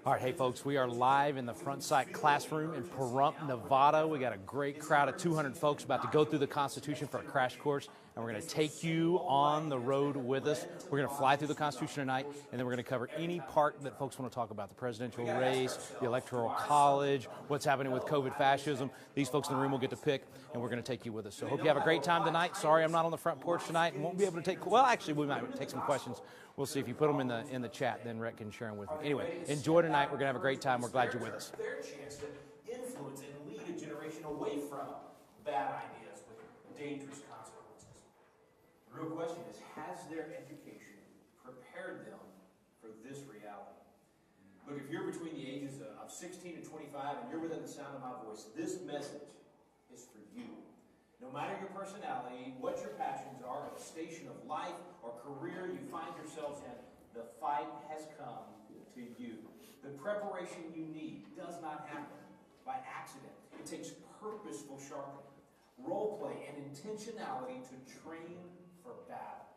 All right, hey folks, we are live in the Front Sight Classroom in Pahrump, Nevada. We got a great crowd of 200 folks about to go through the Constitution for a crash course, and we're going to take you on the road with us. We're going to fly through the Constitution tonight, and then we're going to cover any part that folks want to talk about: the presidential race, the Electoral College, what's happening with COVID fascism. These folks in the room will get to pick, and we're going to take you with us. So hope you have a great time tonight. Sorry I'm not on the front porch tonight and won't be able to take, well, actually, we might take some questions. We'll see if you put them in the chat, then Rhett can share them with me. Anyway, enjoy tonight. We're going to have a great time. We're glad you're with us. Their chance to influence and lead a generation away from bad ideas with dangerous consequences. The real question is, has their education prepared them for this reality? Look, if you're between the ages of 16 and 25 and you're within the sound of my voice, this message is for you. No matter your personality, what your passions are, what station of life or career you find yourselves in, the fight has come to you. The preparation you need does not happen by accident. It takes purposeful sharpening, role play, and intentionality to train for battle.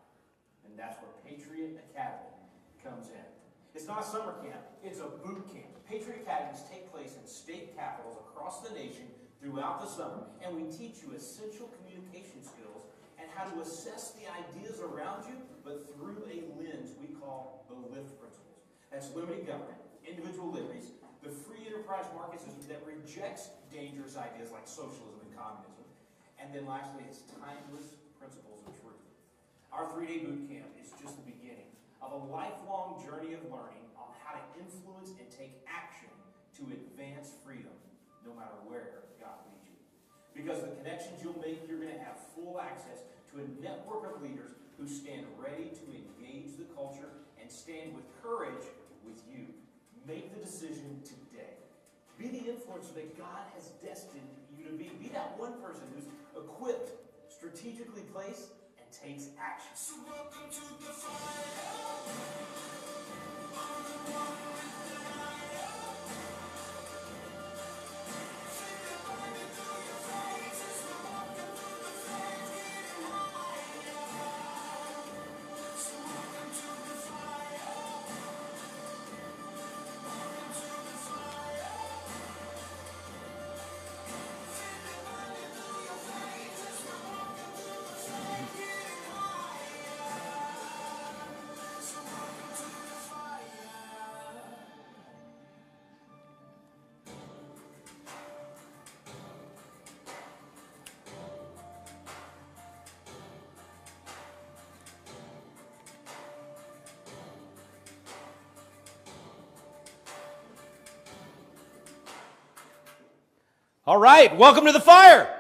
And that's where Patriot Academy comes in. It's not a summer camp, it's a boot camp. Patriot Academies take place in state capitals across the nation throughout the summer, and we teach you essential communication skills and how to assess the ideas around you, but through a lens we call the LIFT principles. That's limited government, individual liberties, the free enterprise market system that rejects dangerous ideas like socialism and communism, and then lastly, it's timeless principles of truth. Our 3-day boot camp is just the beginning of a lifelong journey of learning on how to influence and take action to advance freedom, no matter where God leads you. Because the connections you'll make, you're going to have full access to a network of leaders who stand ready to engage the culture and stand with courage with you. Make the decision today. Be the influencer that God has destined you to be. Be that one person who's equipped, strategically placed, and takes action. So welcome to the fire. All right, welcome to the fire.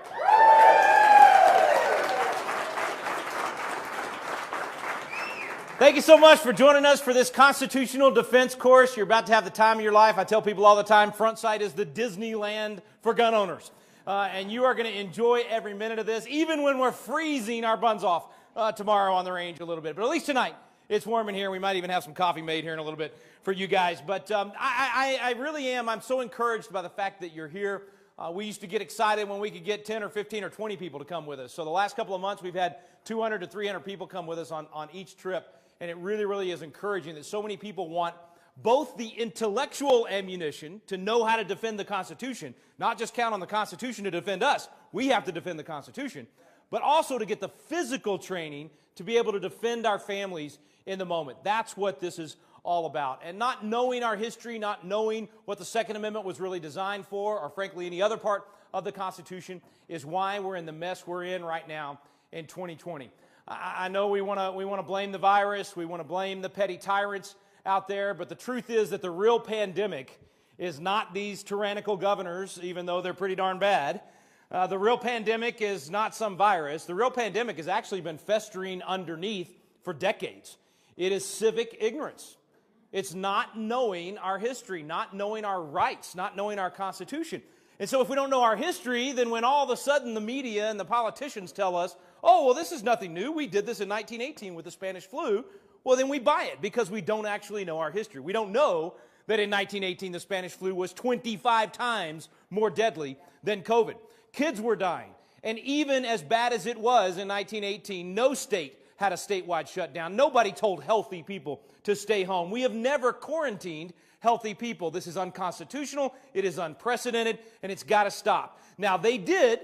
Thank you so much for joining us for this constitutional defense course. You're about to have the time of your life. I tell people all the time, Front Sight is the Disneyland for gun owners. And you are going to enjoy every minute of this, even when we're freezing our buns off tomorrow on the range a little bit. But at least tonight, it's warm in here. We might even have some coffee made here in a little bit for you guys. But I really am. I'm so encouraged by the fact that you're here. We used to get excited when we could get 10 or 15 or 20 people to come with us. So the last couple of months, we've had 200 to 300 people come with us on each trip. And it really, really is encouraging that so many people want both the intellectual ammunition to know how to defend the Constitution, not just count on the Constitution to defend us. We have to defend the Constitution. But also to get the physical training to be able to defend our families in the moment. That's what this is all about. And not knowing our history, not knowing what the Second Amendment was really designed for, or frankly any other part of the Constitution, is why we're in the mess we're in right now in 2020. I know we want to blame the virus, we want to blame the petty tyrants out there, but the truth is that the real pandemic is not these tyrannical governors, even though they're pretty darn bad. The real pandemic is not some virus. The real pandemic has actually been festering underneath for decades. It is civic ignorance. It's not knowing our history, not knowing our rights, not knowing our Constitution. And so if we don't know our history, then when all of a sudden the media and the politicians tell us, oh, well, this is nothing new, we did this in 1918 with the Spanish flu, well, then we buy it because we don't actually know our history. We don't know that in 1918 the Spanish flu was 25 times more deadly than COVID. Kids were dying. And even as bad as it was in 1918, no state had a statewide shutdown. Nobody told healthy people to stay home. We have never quarantined healthy people. This is unconstitutional, it is unprecedented, and it's got to stop. Now, they did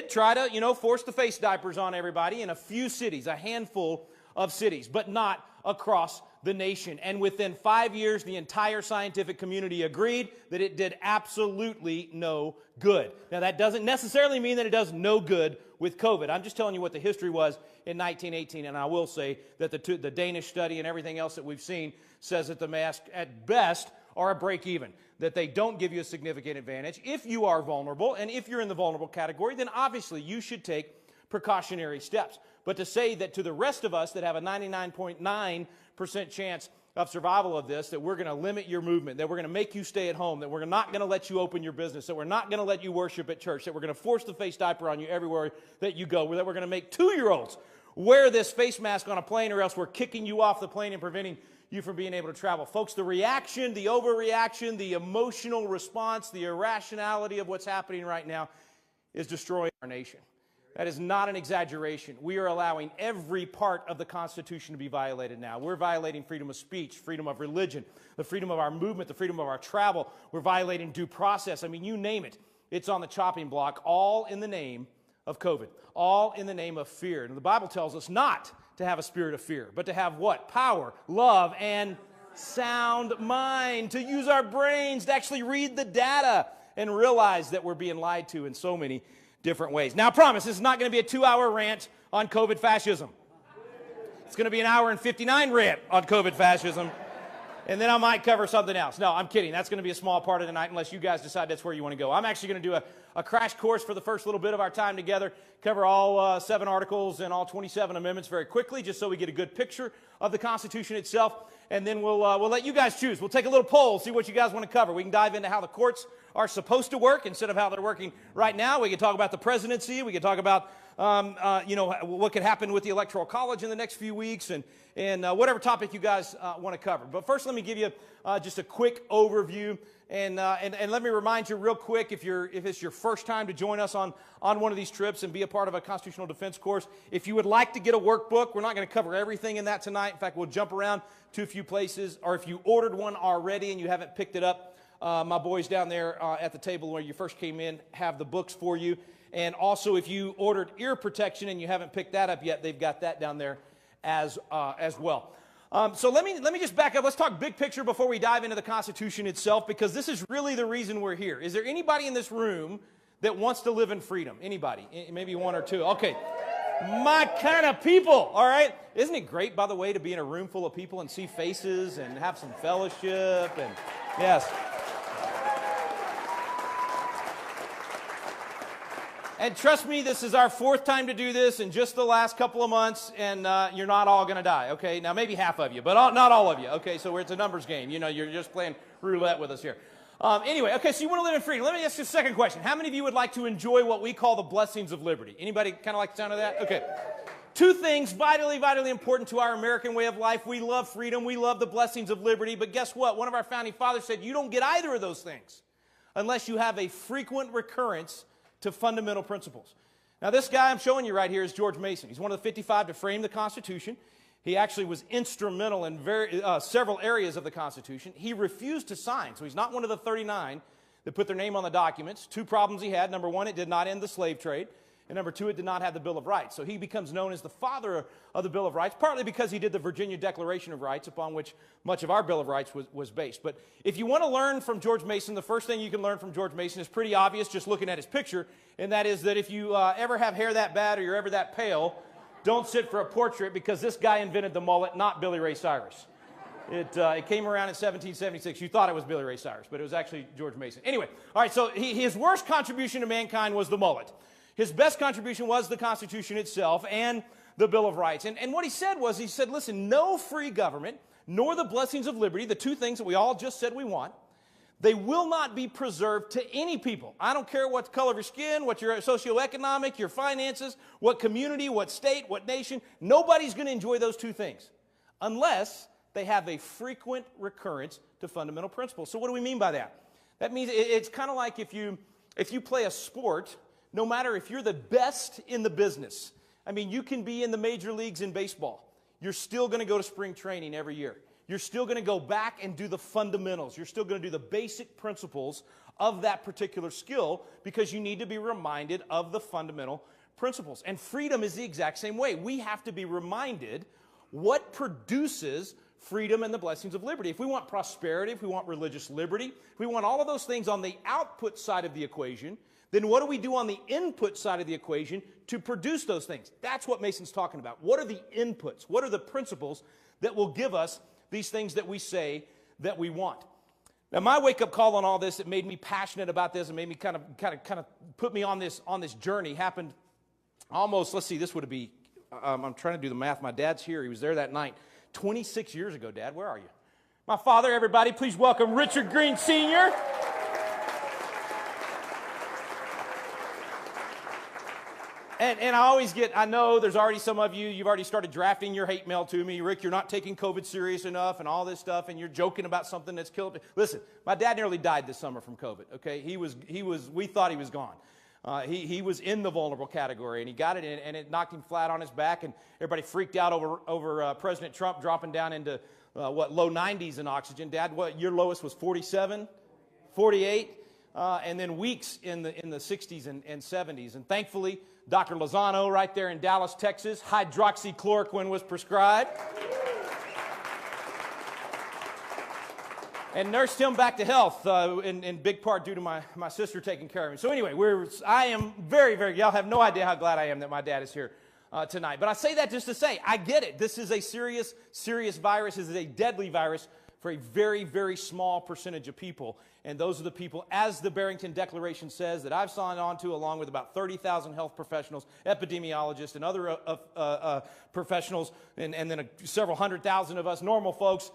try to, force the face diapers on everybody in a few cities, a handful of cities, but not across the nation. And within 5 years, the entire scientific community agreed that it did absolutely no good. Now, that doesn't necessarily mean that it does no good with COVID. I'm just telling you what the history was in 1918, and I will say that the Danish study and everything else that we've seen says that the masks, at best, are a break-even, that they don't give you a significant advantage. If you are vulnerable, and if you're in the vulnerable category, then obviously you should take precautionary steps. But to say that to the rest of us that have a 99.9% chance of survival of this, that we're going to limit your movement, that we're going to make you stay at home, that we're not going to let you open your business, that we're not going to let you worship at church, that we're going to force the face diaper on you everywhere that you go, that we're going to make 2-year-olds wear this face mask on a plane, or else we're kicking you off the plane and preventing you from being able to travel. Folks, the reaction, the overreaction, the emotional response, the irrationality of what's happening right now is destroying our nation. That is not an exaggeration. We are allowing every part of the Constitution to be violated now. We're violating freedom of speech, freedom of religion, the freedom of our movement, the freedom of our travel. We're violating due process. I mean, you name it. It's on the chopping block, all in the name of COVID, all in the name of fear. And the Bible tells us not to have a spirit of fear, but to have what? Power, love, and sound mind, to use our brains, to actually read the data and realize that we're being lied to in so many different ways. Now, I promise, this is not going to be a 2-hour rant on COVID fascism. It's going to be an hour and 59 rant on COVID fascism, and then I might cover something else. No, I'm kidding. That's going to be a small part of the night unless you guys decide that's where you want to go. I'm actually going to do a crash course for the first little bit of our time together, cover all 7 articles and all 27 amendments very quickly, just so we get a good picture of the Constitution itself, and then we'll let you guys choose. We'll take a little poll, see what you guys want to cover. We can dive into how the courts are supposed to work instead of how they're working right now. We can talk about the presidency. We can talk about what could happen with the Electoral College in the next few weeks, and whatever topic you guys want to cover. But first, let me give you just a quick overview, and let me remind you real quick, if it's your first time to join us on one of these trips and be a part of a constitutional defense course, if you would like to get a workbook, we're not going to cover everything in that tonight. In fact, we'll jump around to a few places, or if you ordered one already and you haven't picked it up, my boys down there at the table where you first came in have the books for you. And also, if you ordered ear protection and you haven't picked that up yet, they've got that down there as well. So let me just back up. Let's talk big picture before we dive into the Constitution itself, because this is really the reason we're here. Is there anybody in this room that wants to live in freedom? Anybody? Maybe one or two. Okay. My kind of people, all right? Isn't it great, by the way, to be in a room full of people and see faces and have some fellowship? And yes. And trust me, this is our 4th time to do this in just the last couple of months, and you're not all going to die, okay? Now, maybe half of you, but not all of you, okay? So it's a numbers game. You're just playing roulette with us here. Anyway, okay, so you want to live in freedom. Let me ask you a second question. How many of you would like to enjoy what we call the blessings of liberty? Anybody kind of like the sound of that? Okay. 2 things vitally, vitally important to our American way of life. We love freedom. We love the blessings of liberty. But guess what? One of our founding fathers said you don't get either of those things unless you have a frequent recurrence to fundamental principles. Now, this guy I'm showing you right here is George Mason. He's one of the 55 to frame the Constitution. He actually was instrumental in several areas of the Constitution. He refused to sign, so he's not one of the 39 that put their name on the documents. 2 problems he had. Number 1, it did not end the slave trade. And number 2, it did not have the Bill of Rights. So he becomes known as the father of the Bill of Rights, partly because he did the Virginia Declaration of Rights, upon which much of our Bill of Rights was based. But if you want to learn from George Mason, the first thing you can learn from George Mason is pretty obvious just looking at his picture, and that is that if you ever have hair that bad or you're ever that pale, don't sit for a portrait, because this guy invented the mullet, not Billy Ray Cyrus. It came around in 1776. You thought it was Billy Ray Cyrus, but it was actually George Mason. Anyway, all right, so his worst contribution to mankind was the mullet. His best contribution was the Constitution itself and the Bill of Rights. And what he said was, he said, listen, no free government, nor the blessings of liberty, the 2 things that we all just said we want, they will not be preserved to any people. I don't care what the color of your skin, what your socioeconomic, your finances, what community, what state, what nation. Nobody's going to enjoy those 2 things unless they have a frequent recurrence to fundamental principles. So what do we mean by that? That means it's kind of like if you play a sport. No matter if you're the best in the business, I mean, you can be in the major leagues in baseball. You're still going to go to spring training every year. You're still going to go back and do the fundamentals. You're still going to do the basic principles of that particular skill because you need to be reminded of the fundamental principles. And freedom is the exact same way. We have to be reminded what produces freedom and the blessings of liberty. If we want prosperity, if we want religious liberty, if we want all of those things on the output side of the equation, then what do we do on the input side of the equation to produce those things? That's what Mason's talking about. What are the inputs? What are the principles that will give us these things that we say that we want? Now, my wake-up call on all this that made me passionate about this and made me kind of put me on this journey happened almost, let's see, this would be, I'm trying to do the math. My dad's here. He was there that night. 26 years ago, Dad. Where are you? My father, everybody, please welcome Richard Green Sr. And I know there's already some of you've already started drafting your hate mail to me. Rick, you're not taking COVID serious enough and all this stuff, and you're joking about something that's killed me. Listen, my dad nearly died this summer from COVID, okay? We thought he was gone. He was in the vulnerable category, and he got it, and it knocked him flat on his back, and everybody freaked out over President Trump dropping down into, low 90s in oxygen. Dad, what, your lowest was 47? 48? And then weeks in the 60s and 70s. And thankfully, Dr. Lozano right there in Dallas, Texas, hydroxychloroquine was prescribed and nursed him back to health in big part due to my sister taking care of him. So anyway, I am very, very, y'all have no idea how glad I am that my dad is here tonight. But I say that just to say, I get it. This is a serious, serious virus. This is a deadly virus for a very, very small percentage of people. And those are the people, as the Barrington Declaration says, that I've signed on to along with about 30,000 health professionals, epidemiologists, and other professionals, and then several 100,000 of us normal folks,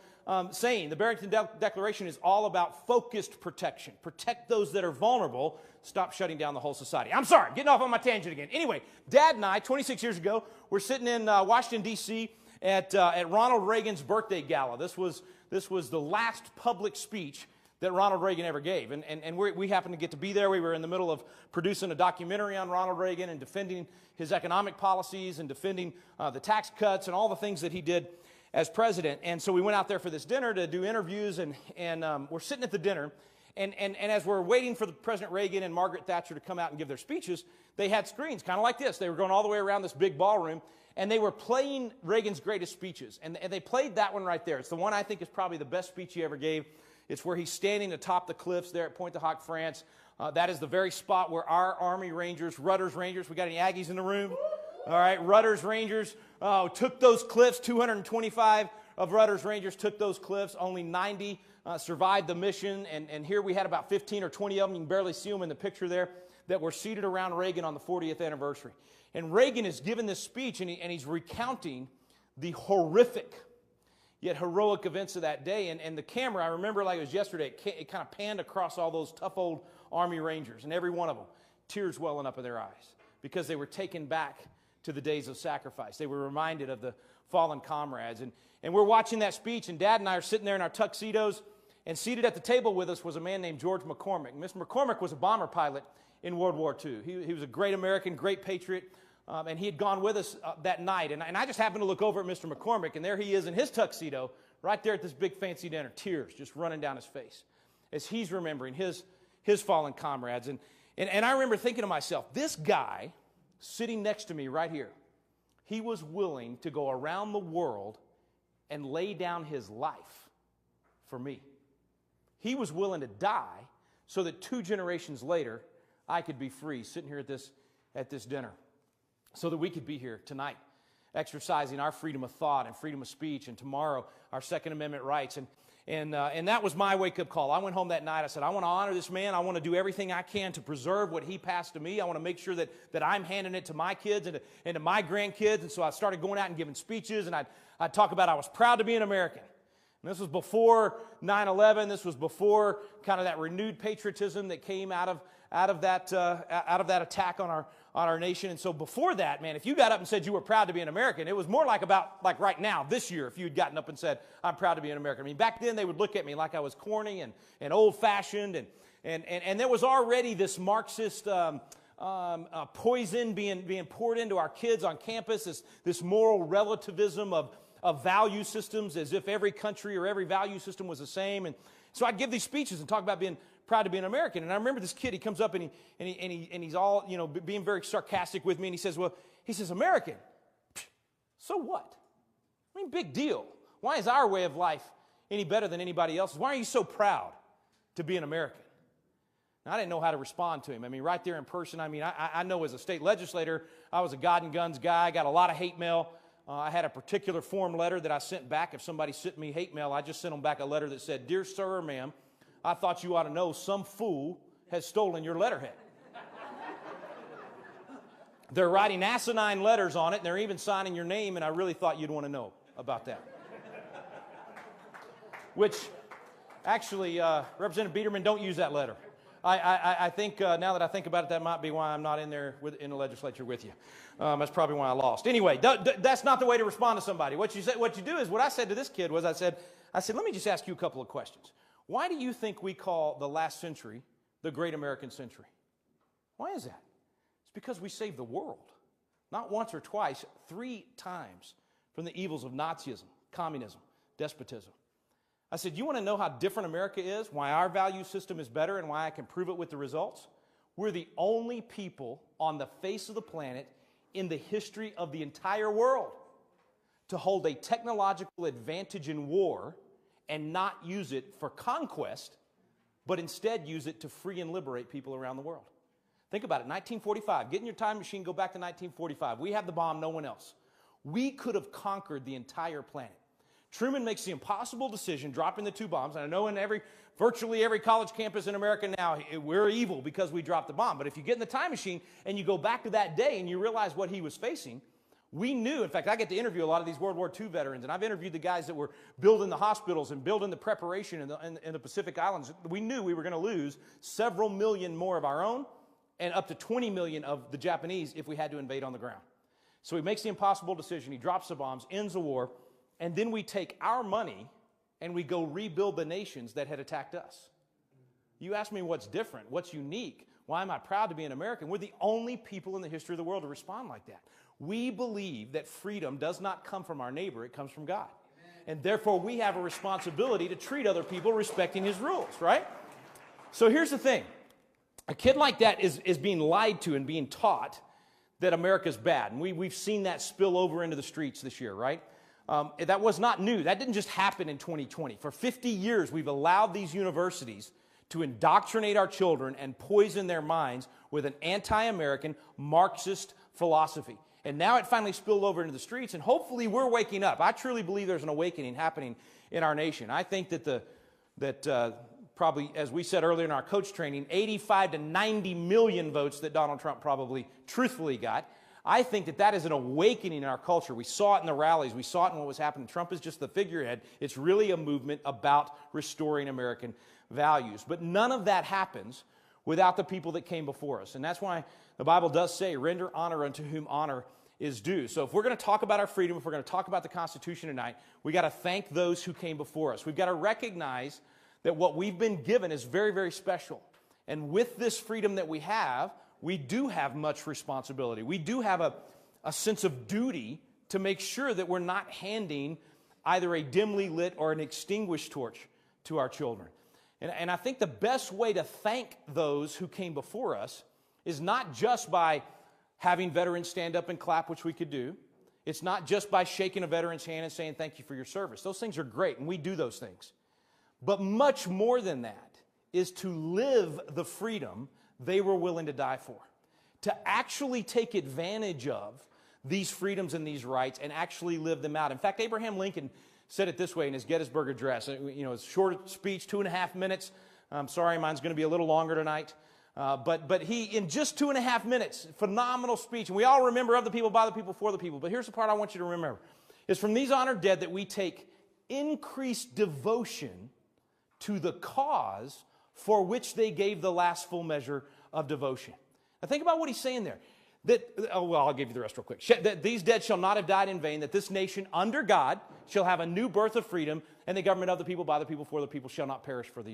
saying the Barrington Declaration is all about focused protection. Protect those that are vulnerable. Stop shutting down the whole society. I'm sorry, getting off on my tangent again. Anyway, Dad and I, 26 years ago, were sitting in Washington, D.C. at Ronald Reagan's birthday gala. This was the last public speech that Ronald Reagan ever gave. And we happened to get to be there. We were in the middle of producing a documentary on Ronald Reagan and defending his economic policies and defending the tax cuts and all the things that he did as president. And so we went out there for this dinner to do interviews, and we're sitting at the dinner. And as we're waiting for the President Reagan and Margaret Thatcher to come out and give their speeches, they had screens kind of like this. They were going all the way around this big ballroom, and they were playing Reagan's greatest speeches. And they played that one right there. It's the one I think is probably the best speech he ever gave. It's where he's standing atop the cliffs there at Pointe du Hoc, France. That is the very spot where our Army Rangers, Rutgers Rangers, we got any Aggies in the room? All right, Rutgers Rangers took those cliffs. 225 of Rutgers Rangers took those cliffs. Only 90 survived the mission. And here we had about 15 or 20 of them. You can barely see them in the picture there, that were seated around Reagan on the 40th anniversary. And Reagan is giving this speech, and he's recounting the horrific yet heroic events of that day. And the camera, I remember like it was yesterday, it kind of panned across all those tough old Army Rangers, and every one of them, tears welling up in their eyes, because they were taken back to the days of sacrifice. They were reminded of the fallen comrades. And we're watching that speech, and Dad and I are sitting there in our tuxedos, and seated at the table with us was a man named George McCormick. Mr. McCormick was a bomber pilot in World War II. He was a great American, great patriot. And he had gone with us that night. And I just happened to look over at Mr. McCormick, and there he is in his tuxedo, right there at this big fancy dinner, tears just running down his face as he's remembering his fallen comrades. And I remember thinking to myself, this guy sitting next to me right here, he was willing to go around the world and lay down his life for me. He was willing to die so that 2 generations later, I could be free, sitting here at this dinner, so that we could be here tonight, exercising our freedom of thought and freedom of speech, and tomorrow our Second Amendment rights. And that was my wake-up call. I went home that night. I said, I want to honor this man. I want to do everything I can to preserve what he passed to me. I want to make sure that I'm handing it to my kids and to my grandkids. And so I started going out and giving speeches, and I'd talk about I was proud to be an American. And this was before 9/11. This was before kind of that renewed patriotism that came out of that attack on our nation. And so before that, man, if you got up and said you were proud to be an American, it was more like right now, this year, if you had gotten up and said, I'm proud to be an American. I mean, back then they would look at me like I was corny and old-fashioned, and there was already this Marxist poison being poured into our kids on campus, this moral relativism of value systems, as if every country or every value system was the same. And so I'd give these speeches and talk about being proud to be an American. And I remember this kid, he comes up and he's all, being very sarcastic with me, and he says, American? So what? I mean, big deal. Why is our way of life any better than anybody else's? Why are you so proud to be an American? And I didn't know how to respond to him. I mean, right there in person, I know as a state legislator, I was a God and guns guy. I got a lot of hate mail. I had a particular form letter that I sent back. If somebody sent me hate mail, I just sent them back a letter that said, "Dear sir or ma'am, I thought you ought to know some fool has stolen your letterhead." They're writing asinine letters on it, and they're even signing your name, and I really thought you'd want to know about that. Which, actually, Representative Biederman, don't use that letter. I think, now that I think about it, that might be why I'm not in there in the legislature with you. That's probably why I lost. Anyway, that's not the way to respond to somebody. What you do is, what I said to this kid was, I said, let me just ask you a couple of questions. Why do you think we call the last century the Great American Century? Why is that? It's because we saved the world. Not once or twice, 3 times from the evils of Nazism, communism, despotism. I said, you want to know how different America is, why our value system is better, and why I can prove it with the results? We're the only people on the face of the planet in the history of the entire world to hold a technological advantage in war and not use it for conquest, but instead use it to free and liberate people around the world. Think about it, 1945, get in your time machine, go back to 1945. We have the bomb, no one else. We could have conquered the entire planet. Truman makes the impossible decision, dropping the 2 bombs. And I know in virtually every college campus in America now, we're evil because we dropped the bomb. But if you get in the time machine and you go back to that day and you realize what he was facing, we knew. In fact, I get to interview a lot of these World War II veterans, and I've interviewed the guys that were building the hospitals and building the preparation in the Pacific Islands. We knew we were going to lose several million more of our own and up to 20 million of the Japanese if we had to invade on the ground. So he makes the impossible decision. He drops the bombs, ends the war. And then we take our money and we go rebuild the nations that had attacked us. You ask me what's different, what's unique, why am I proud to be an American? We're the only people in the history of the world to respond like that. We believe that freedom does not come from our neighbor, it comes from God. And therefore we have a responsibility to treat other people respecting His rules, right? So here's the thing. A kid like that is being lied to and being taught that America's bad. And we've seen that spill over into the streets this year, right? That was not new. That didn't just happen in 2020. For 50 years, we've allowed these universities to indoctrinate our children and poison their minds with an anti-American Marxist philosophy. And now it finally spilled over into the streets, and hopefully we're waking up. I truly believe there's an awakening happening in our nation. I think that probably, as we said earlier in our coach training, 85 to 90 million votes that Donald Trump probably truthfully got, I think that is an awakening in our culture. We saw it in the rallies. We saw it in what was happening. Trump is just the figurehead. It's really a movement about restoring American values. But none of that happens without the people that came before us. And that's why the Bible does say, render honor unto whom honor is due. So if we're going to talk about our freedom, if we're going to talk about the Constitution tonight, we got to thank those who came before us. We've got to recognize that what we've been given is very, very special. And with this freedom that we do have much responsibility. We do have a sense of duty to make sure that we're not handing either a dimly lit or an extinguished torch to our children. And I think the best way to thank those who came before us is not just by having veterans stand up and clap, which we could do. It's not just by shaking a veteran's hand and saying thank you for your service. Those things are great, and we do those things. But much more than that is to live the freedom they were willing to die for. To actually take advantage of these freedoms and these rights and actually live them out. In fact, Abraham Lincoln said it this way in his Gettysburg Address. It's a short speech, 2.5 minutes. I'm sorry, mine's going to be a little longer tonight. But he, in just 2.5 minutes, phenomenal speech. And we all remember of the people, by the people, for the people. But here's the part I want you to remember. It's from these honored dead that we take increased devotion to the cause for which they gave the last full measure of devotion. Now think about what he's saying there. I'll give you the rest real quick. That these dead shall not have died in vain, that this nation under God shall have a new birth of freedom, and the government of the people, by the people, for the people shall not perish from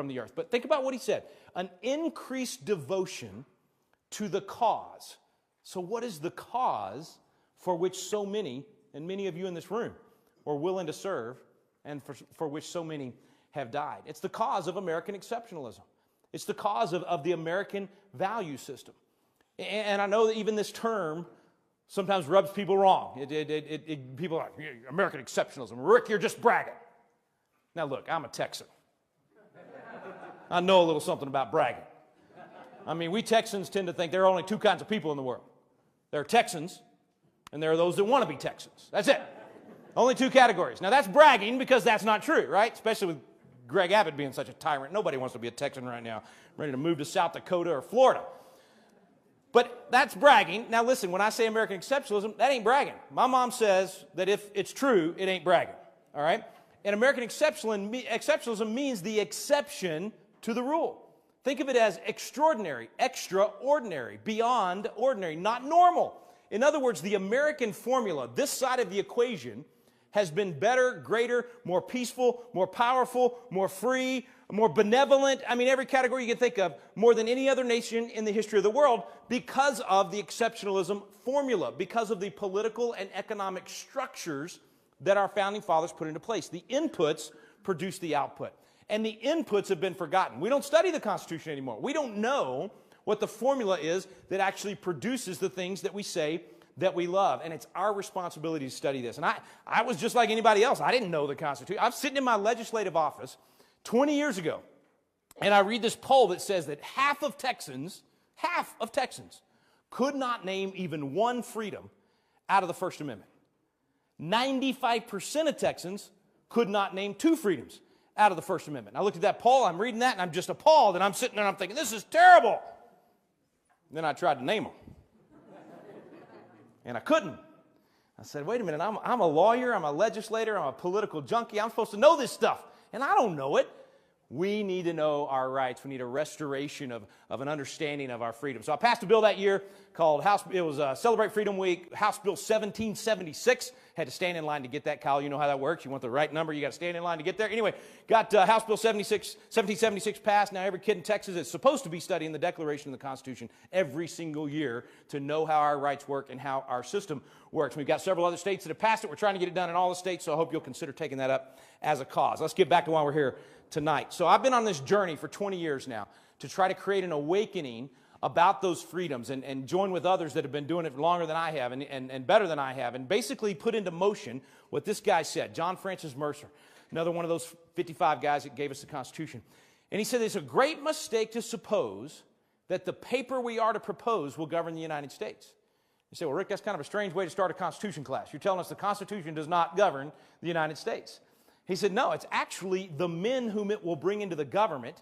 the earth. But think about what he said. An increased devotion to the cause. So what is the cause for which so many, and many of you in this room, are willing to serve, and for which so many have died? It's the cause of American exceptionalism. It's the cause of the American value system. And I know that even this term sometimes rubs people wrong. People are like, American exceptionalism. Rick, you're just bragging. Now look, I'm a Texan. I know a little something about bragging. I mean, we Texans tend to think there are only two kinds of people in the world. There are Texans, and there are those that want to be Texans. That's it. Only two categories. Now that's bragging because that's not true, right? Especially with Greg Abbott being such a tyrant. Nobody wants to be a Texan right now, ready to move to South Dakota or Florida. But that's bragging. Now listen, when I say American exceptionalism, that ain't bragging. My says that if it's true, it ain't bragging. All right? And American exceptionalism means the exception to the rule. Think of it as extraordinary, extraordinary, beyond ordinary, not normal. In other words, the American formula, this side of the equation, has been better, greater, more peaceful, more powerful, more free, more benevolent. I mean, every category you can think of, more than any other nation in the history of the world, because of the exceptionalism formula, because of the political and economic structures that our founding fathers put into place. The inputs produce the output. And the inputs have been forgotten. We don't study the Constitution anymore. We don't know what the formula is that actually produces the things that we say that we love. And it's our responsibility to study this. And I was just like anybody else. I didn't know the Constitution. I was sitting in my legislative office 20 years ago, and I read this poll that says that half of Texans could not name even one freedom out of the First Amendment. 95% of Texans could not name two freedoms out of the First Amendment. I looked at that poll, I'm reading that, and I'm just appalled, and I'm sitting there and I'm thinking, this is terrible. Then I tried to name them. And I couldn't. I said, wait a minute, I'm a lawyer, I'm a legislator, I'm a political junkie, I'm supposed to know this stuff, and I don't know it. We need to know our rights. We need a restoration of an understanding of our freedom. So I passed a bill that year called Celebrate Freedom Week, House Bill 1776. Had to stand in line to get that, Kyle. You know how that works. You want the right number, you got to stand in line to get there. Anyway, got House Bill 1776 passed. Now every kid in Texas is supposed to be studying the Declaration of the Constitution every single year to know how our rights work and how our system works. We've got several other states that have passed it. We're trying to get it done in all the states, so I hope you'll consider taking that up as a cause. Let's get back to why we're here tonight. So I've been on this journey for 20 years now to try to create an awakening about those freedoms and join with others that have been doing it longer than I have and better than I have, and basically put into motion what this guy said, John Francis Mercer, another one of those 55 guys that gave us the Constitution. And he said it's a great mistake to suppose that the paper we are to propose will govern the United States. You say, well, Rick, that's kind of a strange way to start a Constitution class. You're telling us the Constitution does not govern the United States. He said, no, it's actually the men whom it will bring into the government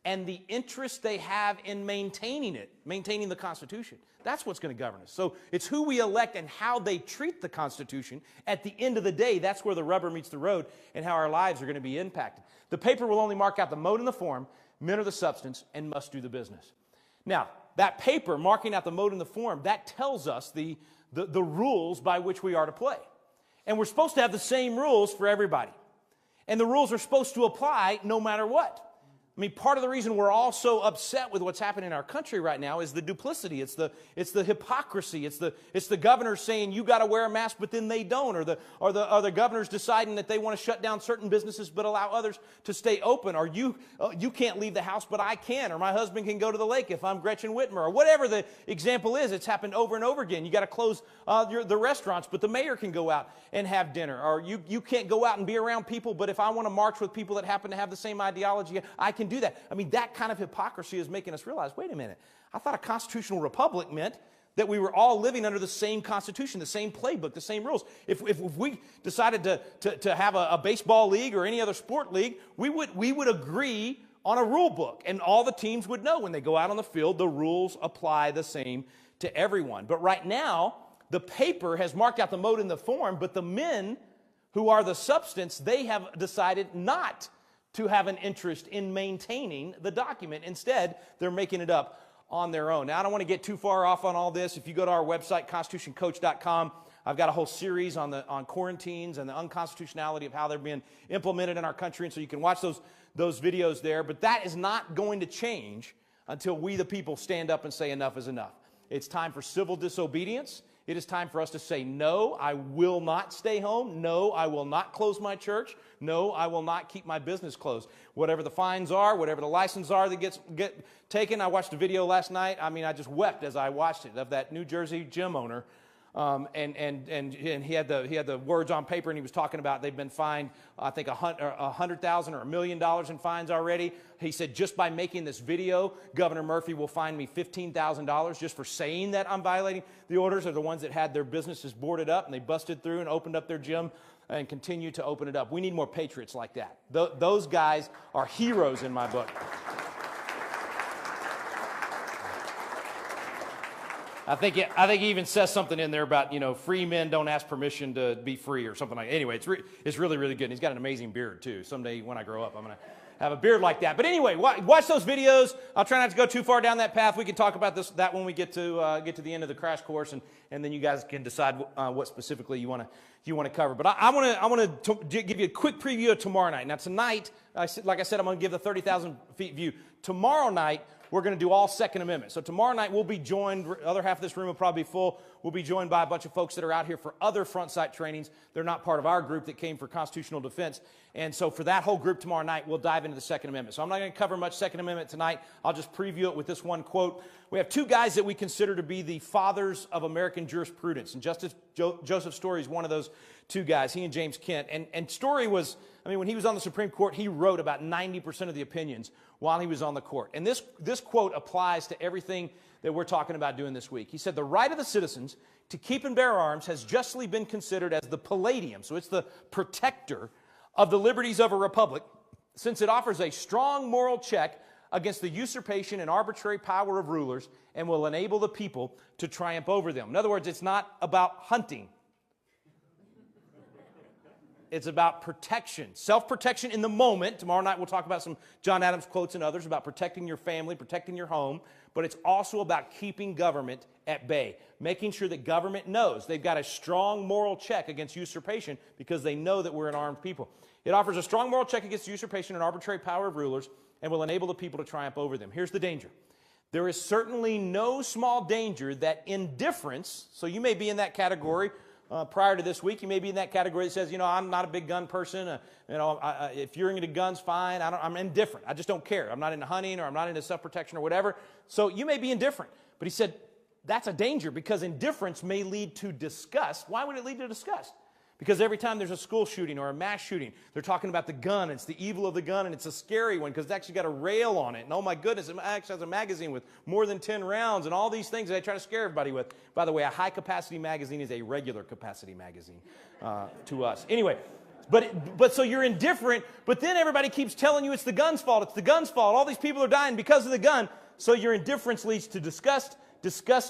and the interest they have in maintaining it, maintaining the Constitution. That's what's going to govern us. So it's who we elect and how they treat the Constitution. At the end of the day, that's where the rubber meets the road and how our lives are going to be impacted. The paper will only mark out the mode and the form, men are the substance, and must do the business. Now, that paper marking out the mode and the form, that tells us the rules by which we are to play. And we're supposed to have the same rules for everybody. And the rules are supposed to apply no matter what. I mean, part of the reason we're all so upset with what's happening in our country right now is the duplicity. It's the hypocrisy. It's the governors saying you got to wear a mask, but then they don't, or the governors deciding that they want to shut down certain businesses but allow others to stay open, or you can't leave the house but I can, or my husband can go to the lake if I'm Gretchen Whitmer, or whatever the example is. It's happened over and over again. You got to close the restaurants, but the mayor can go out and have dinner, or you can't go out and be around people, but if I want to march with people that happen to have the same ideology, I can do that. I mean, that kind of hypocrisy is making us realize, wait a minute, I thought a constitutional republic meant that we were all living under the same constitution, the same playbook, the same rules. If we decided to have a baseball league or any other sport league, we would agree on a rule book, and all the teams would know when they go out on the field, the rules apply the same to everyone. But right now, the paper has marked out the mode and the form, but the men who are the substance, they have decided not to have an interest in maintaining the document. Instead, they're making it up on their own. Now, I don't want to get too far off on all this. If you go to our website, constitutioncoach.com, I've got a whole series on quarantines and the unconstitutionality of how they're being implemented in our country, and so you can watch those videos there. But that is not going to change until we, the people, stand up and say enough is enough. It's time for civil disobedience. It is time for us to say, no, I will not stay home. No, I will not close my church. No, I will not keep my business closed. Whatever the fines are, whatever the license are that get taken. I watched a video last night. I mean, I just wept as I watched it, of that New Jersey gym owner. And he had the words on paper, and he was talking about they've been fined, I think, $100,000 or $1 million in fines already. He said, just by making this video, Governor Murphy will fine me $15,000 just for saying that I'm violating the orders. Are the ones that had their businesses boarded up, and they busted through and opened up their gym and continue to open it up. We need more patriots like that. Those guys are heroes in my book. I think he even says something in there about, free men don't ask permission to be free or something like that. Anyway, it's really, really good. And he's got an amazing beard, too. Someday when I grow up, I'm going to have a beard like that. But anyway, watch those videos. I'll try not to go too far down that path. We can talk about that when we get to the end of the crash course, and then you guys can decide what specifically you want to cover. But I want to give you a quick preview of tomorrow night. Now, tonight, like I said, I'm going to give the 30,000 feet view. Tomorrow night, we're going to do all Second Amendment. So tomorrow night we'll be joined, the other half of this room will probably be full. We'll be joined by a bunch of folks that are out here for other front sight trainings. They're not part of our group that came for constitutional defense. And so for that whole group tomorrow night, we'll dive into the Second Amendment. So I'm not going to cover much Second Amendment tonight. I'll just preview it with this one quote. We have two guys that we consider to be the fathers of American jurisprudence. And Justice Joseph Story is one of those two guys, he and James Kent. And Story was, when he was on the Supreme Court, he wrote about 90% of the opinions while he was on the court. And this quote applies to everything that we're talking about doing this week. He said, the right of the citizens to keep and bear arms has justly been considered as the palladium, so it's the protector of the liberties of a republic, since it offers a strong moral check against the usurpation and arbitrary power of rulers and will enable the people to triumph over them. In other words, it's not about hunting. It's about protection, self-protection in the moment. Tomorrow night we'll talk about some John Adams quotes and others about protecting your family, protecting your home. But it's also about keeping government at bay, making sure that government knows they've got a strong moral check against usurpation because they know that we're an armed people. It offers a strong moral check against usurpation and arbitrary power of rulers and will enable the people to triumph over them. Here's the danger. There is certainly no small danger that indifference, so you may be in that category. Prior to this week, you may be in that category that says, I'm not a big gun person. If you're into guns, fine. I'm indifferent. I just don't care. I'm not into hunting or I'm not into self-protection or whatever. So you may be indifferent. But he said, that's a danger because indifference may lead to disgust. Why would it lead to disgust? Because every time there's a school shooting or a mass shooting, they're talking about the gun. It's the evil of the gun, and it's a scary one because it's actually got a rail on it. And oh my goodness, it actually has a magazine with more than 10 rounds and all these things that they try to scare everybody with. By the way, a high-capacity magazine is a regular capacity magazine to us. Anyway, but so you're indifferent, but then everybody keeps telling you it's the gun's fault. It's the gun's fault. All these people are dying because of the gun. So your indifference leads to disgust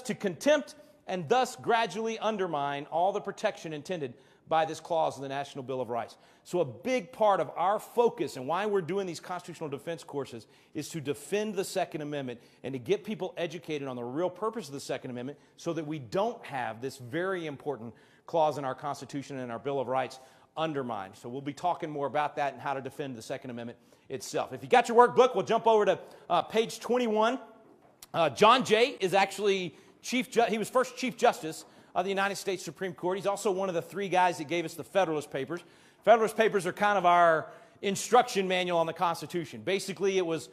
to contempt, and thus gradually undermine all the protection intended by this clause of the National Bill of Rights. So a big part of our focus and why we're doing these constitutional defense courses is to defend the Second Amendment and to get people educated on the real purpose of the Second Amendment so that we don't have this very important clause in our Constitution and our Bill of Rights undermined. So we'll be talking more about that and how to defend the Second Amendment itself. If you got your workbook, we'll jump over to page 21. John Jay is actually he was first Chief Justice of the United States Supreme Court. He's also one of the three guys that gave us the Federalist Papers. Federalist Papers are kind of our instruction manual on the Constitution. Basically, it was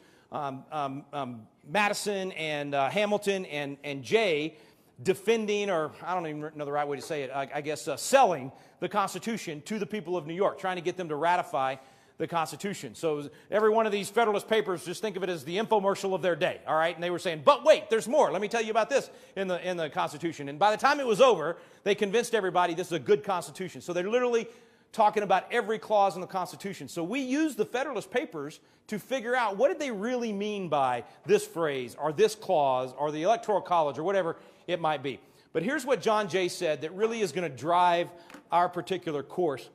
Madison and Hamilton and Jay defending, or I don't even know the right way to say it, I guess selling the Constitution to the people of New York, trying to get them to ratify the Constitution. So every one of these Federalist Papers, just think of it as the infomercial of their day, all right? And they were saying, but wait, there's more. Let me tell you about this in the Constitution. And by the time it was over, they convinced everybody this is a good Constitution. So they're literally talking about every clause in the Constitution. So we use the Federalist Papers to figure out what did they really mean by this phrase or this clause or the Electoral College or whatever it might be. But here's what John Jay said that really is going to drive our particular course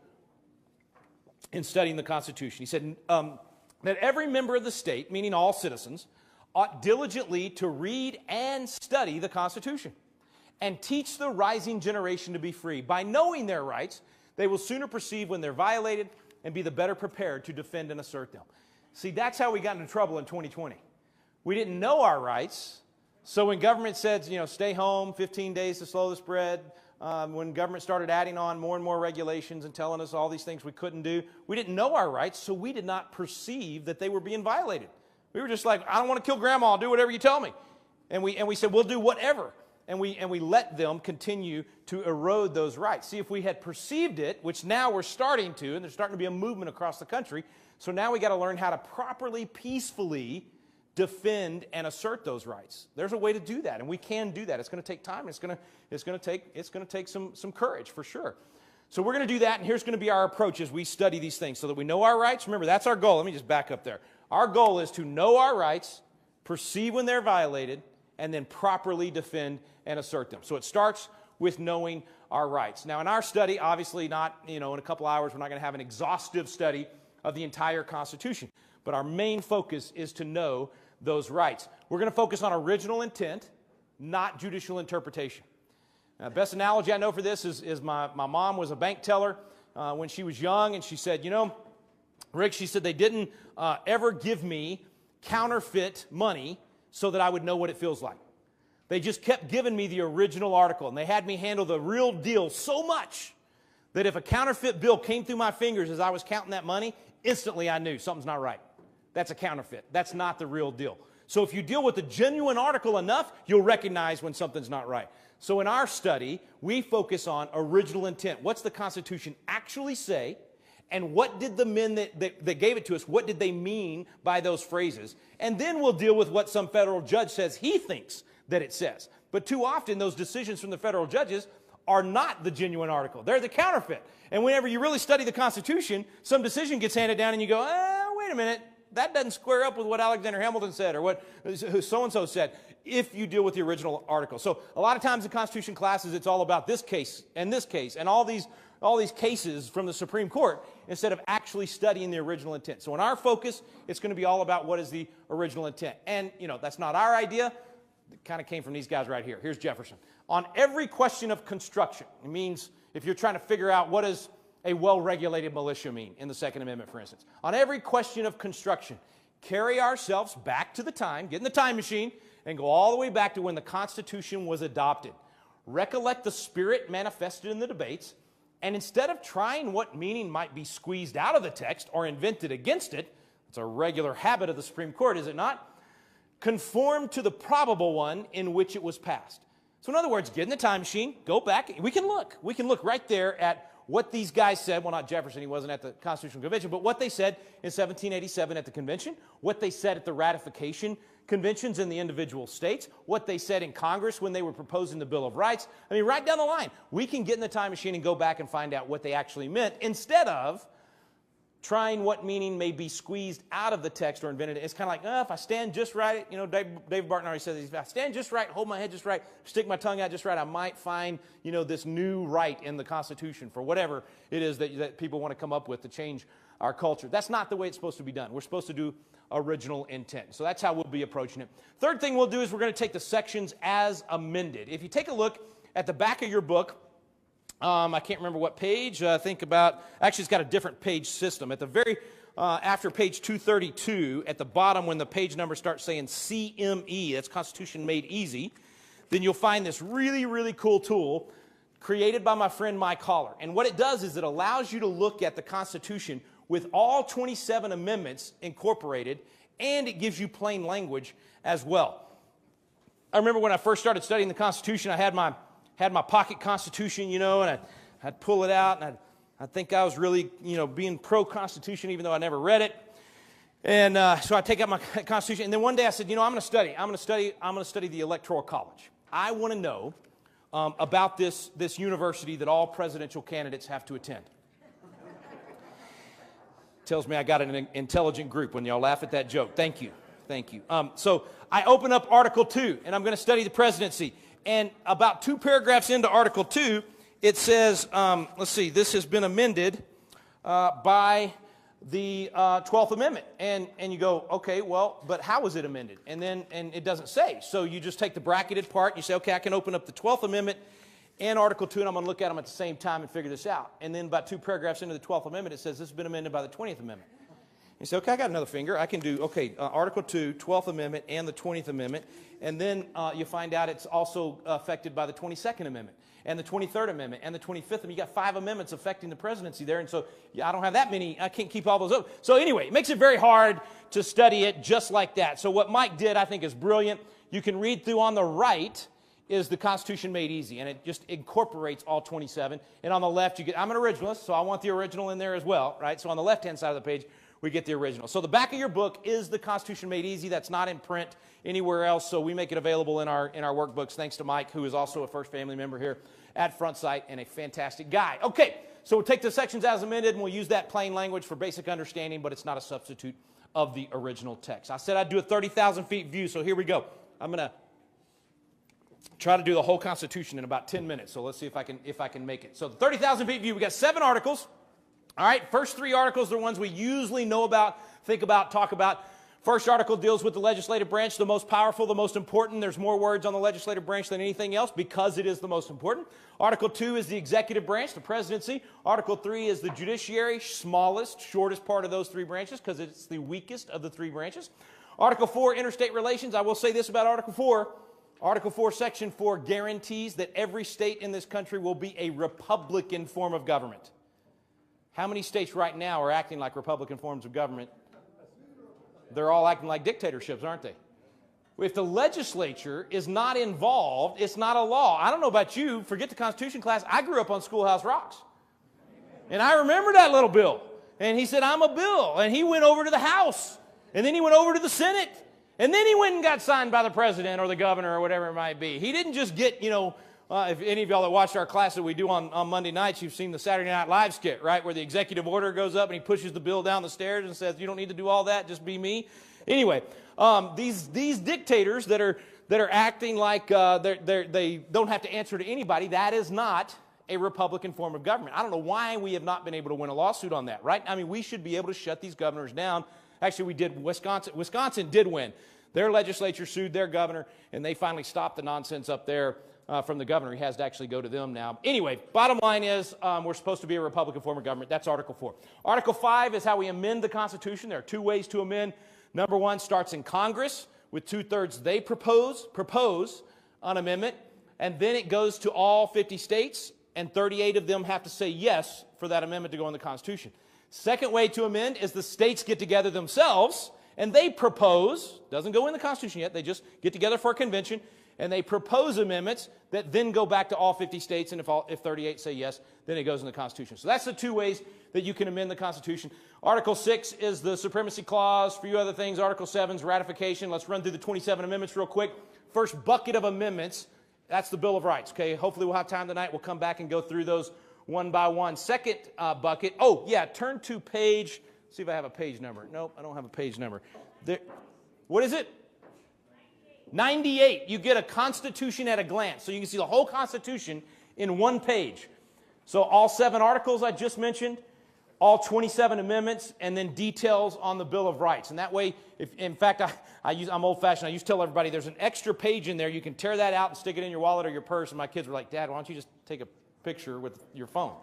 in studying the Constitution. He said that every member of the state, meaning all citizens, ought diligently to read and study the Constitution and teach the rising generation to be free. By knowing their rights, they will sooner perceive when they're violated and be the better prepared to defend and assert them. See, that's how we got into trouble in 2020. We didn't know our rights. So when government said, stay home, 15 days to slow the spread, when government started adding on more and more regulations and telling us all these things we couldn't do, we didn't know our rights, so we did not perceive that they were being violated. We were just like, I don't want to kill grandma, I'll do whatever you tell me. And we said, we'll do whatever. And we let them continue to erode those rights. See, if we had perceived it, which now we're starting to, and there's starting to be a movement across the country, so now we got to learn how to properly, peacefully defend and assert those rights. There's a way to do that, and we can do that. It's going to take time. It's going to take some courage for sure. So we're going to do that, and here's going to be our approach as we study these things so that we know our rights. Remember, that's our goal. Let me just back up there. Our goal is to know our rights, perceive when they're violated, and then properly defend and assert them. So it starts with knowing our rights. Now, in our study, obviously not, in a couple hours, we're not going to have an exhaustive study of the entire Constitution. But our main focus is to know those rights. We're going to focus on original intent, not judicial interpretation. Best analogy I know for this is my mom was a bank teller when she was young, and she said, Rick, she said, they didn't ever give me counterfeit money so that I would know what it feels like. They just kept giving me the original article, and they had me handle the real deal so much that if a counterfeit bill came through my fingers as I was counting that money, instantly I knew something's not right. That's a counterfeit. That's not the real deal. So if you deal with the genuine article enough, you'll recognize when something's not right. So in our study, we focus on original intent. What's the Constitution actually say? And what did the men that gave it to us, what did they mean by those phrases? And then we'll deal with what some federal judge says he thinks that it says. But too often, those decisions from the federal judges are not the genuine article. They're the counterfeit. And whenever you really study the Constitution, some decision gets handed down and you go, wait a minute. That doesn't square up with what Alexander Hamilton said or what so-and-so said, if you deal with the original article. So a lot of times in Constitution classes, it's all about this case and all these cases from the Supreme Court instead of actually studying the original intent. So in our focus, it's going to be all about what is the original intent. And, that's not our idea. It kind of came from these guys right here. Here's Jefferson. On every question of construction, it means if you're trying to figure out what is a well-regulated militia mean in the Second Amendment, for instance. On every question of construction, carry ourselves back to the time, get in the time machine, and go all the way back to when the Constitution was adopted. Recollect the spirit manifested in the debates, and instead of trying what meaning might be squeezed out of the text or invented against it, it's a regular habit of the Supreme Court, is it not? Conform to the probable one in which it was passed. So in other words, get in the time machine, go back. We can look right there at what these guys said. Well, not Jefferson, he wasn't at the Constitutional Convention, but what they said in 1787 at the convention, what they said at the ratification conventions in the individual states, what they said in Congress when they were proposing the Bill of Rights. I mean, right down the line, we can get in the time machine and go back and find out what they actually meant instead of trying what meaning may be squeezed out of the text or invented. It's kind of like, if I stand just right, Dave Barton already says, if I stand just right, hold my head just right, stick my tongue out just right, I might find, this new right in the Constitution for whatever it is that people want to come up with to change our culture. That's not the way it's supposed to be done. We're supposed to do original intent. So that's how we'll be approaching it. Third thing we'll do is we're going to take the sections as amended. If you take a look at the back of your book, I can't remember what page. Actually, it's got a different page system. At the very, after page 232, at the bottom when the page number starts saying CME, that's Constitution Made Easy, then you'll find this really, really cool tool created by my friend Mike Holler. And what it does is it allows you to look at the Constitution with all 27 amendments incorporated, and it gives you plain language as well. I remember when I first started studying the Constitution, I had my pocket Constitution, and I'd pull it out, and I'd think I was really, being pro-Constitution, even though I never read it. And so I'd take out my Constitution, and then one day I said, I'm going to study the Electoral College. I want to know about this university that all presidential candidates have to attend. Tells me I got an intelligent group when y'all laugh at that joke. Thank you. So I open up Article 2, and I'm going to study the presidency. And about 2 paragraphs into Article 2, it says, this has been amended by the 12th Amendment. And you go, okay, well, but how was it amended? And it doesn't say. So you just take the bracketed part, and you say, okay, I can open up the 12th Amendment and Article 2, and I'm going to look at them at the same time and figure this out. And then about 2 paragraphs into the 12th Amendment, it says this has been amended by the 20th Amendment. You say, okay, I got another finger. I can do, okay, Article 2, 12th Amendment, and the 20th Amendment. And then you find out it's also affected by the 22nd Amendment, and the 23rd Amendment, and the 25th Amendment. You got 5 amendments affecting the presidency there. And so I don't have that many. I can't keep all those up. So anyway, it makes it very hard to study it just like that. So what Mike did, I think, is brilliant. You can read through on the right is the Constitution Made Easy, and it just incorporates all 27. And on the left, you get, I'm an originalist, so I want the original in there as well, right? So on the left-hand side of the page, we get the original. So the back of your book is the Constitution Made Easy. That's not in print anywhere else, so we make it available in our workbooks, thanks to Mike, who is also a First Family member here at Front Sight and a fantastic guy. Okay, so we'll take the sections as amended, and we'll use that plain language for basic understanding, but it's not a substitute of the original text. I said I'd do a 30,000 feet view, so here we go. I'm going to try to do the whole Constitution in about 10 minutes, so let's see if I can make it. So the 30,000 feet view, we got 7 articles. All right, first 3 articles are ones we usually know about, think about, talk about. First article deals with the legislative branch, the most powerful, the most important. There's more words on the legislative branch than anything else because it is the most important. Article 2 is the executive branch, the presidency. Article 3 is the judiciary, smallest, shortest part of those 3 branches because it's the weakest of the 3 branches. Article 4, interstate relations. I will say this about Article 4. Article 4, Section 4 guarantees that every state in this country will be a Republican form of government. How many states right now are acting like Republican forms of government? They're all acting like dictatorships, aren't they? If the legislature is not involved, it's not a law. I don't know about you, forget the Constitution class, I grew up on Schoolhouse Rocks. And I remember that little bill. And he said, I'm a bill. And he went over to the House. And then he went over to the Senate. And then he went and got signed by the president or the governor or whatever it might be. He didn't just get, if any of y'all that watched our class that we do on Monday nights, you've seen the Saturday Night Live skit, right, where the executive order goes up and he pushes the bill down the stairs and says, you don't need to do all that, just be me. Anyway, these dictators that are acting like they don't have to answer to anybody, that is not a Republican form of government. I don't know why we have not been able to win a lawsuit on that, right? I mean, we should be able to shut these governors down. Actually, we did. Wisconsin did win. Their legislature sued their governor, and they finally stopped the nonsense up there from the governor. He has to actually go to them now. Anyway, bottom line is we're supposed to be a Republican form of government. That's Article 4. Article 5 is how we amend the Constitution. There are 2 ways to amend. Number 1 starts in Congress with 2/3 they propose an amendment, and then it goes to all 50 states, and 38 of them have to say yes for that amendment to go in the Constitution. Second way to amend is the states get together themselves, and they propose, doesn't go in the Constitution yet, they just get together for a convention, and they propose amendments that then go back to all 50 states, and if 38 say yes, then it goes in the Constitution. So that's the 2 ways that you can amend the Constitution. Article 6 is the Supremacy Clause, a few other things. Article 7 is ratification. Let's run through the 27 amendments real quick. First bucket of amendments, that's the Bill of Rights, okay? Hopefully we'll have time tonight. We'll come back and go through those one by one. Second bucket, turn to page, see if I have a page number. Nope, I don't have a page number. What is it? 98. You get a Constitution at a glance. So you can see the whole Constitution in one page. So all 7 articles I just mentioned, all 27 amendments, and then details on the Bill of Rights. And that way, in fact, I'm old-fashioned. I used to tell everybody there's an extra page in there. You can tear that out and stick it in your wallet or your purse. And my kids were like, Dad, why don't you just take a picture with your phone?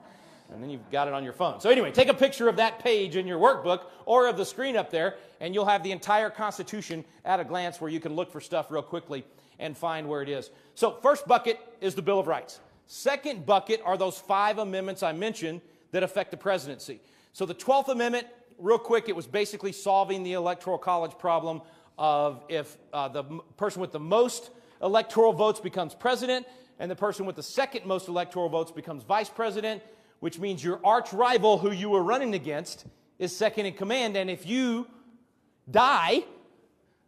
And then you've got it on your phone. So anyway, take a picture of that page in your workbook or of the screen up there, and you'll have the entire Constitution at a glance where you can look for stuff real quickly and find where it is. So first bucket is the Bill of Rights. Second bucket are those 5 amendments I mentioned that affect the presidency. So the 12th Amendment, real quick, it was basically solving the Electoral College problem of if the person with the most electoral votes becomes president and the person with the second most electoral votes becomes vice president, which means your arch rival who you were running against is second in command, and if you die,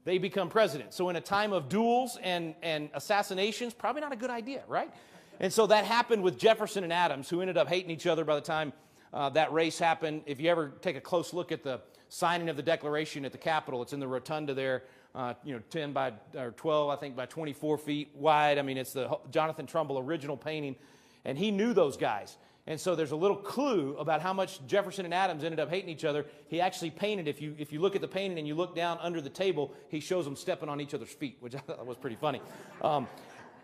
they become president. So in a time of duels and assassinations, probably not a good idea, right? And so that happened with Jefferson and Adams, who ended up hating each other by the time that race happened. If you ever take a close look at the signing of the Declaration at the Capitol, it's in the rotunda there, 10 by or 12, I think, by 24 feet wide. I mean, it's the Jonathan Trumbull original painting, and he knew those guys. And so there's a little clue about how much Jefferson and Adams ended up hating each other. He actually painted, if you look at the painting and you look down under the table, he shows them stepping on each other's feet, which I thought was pretty funny.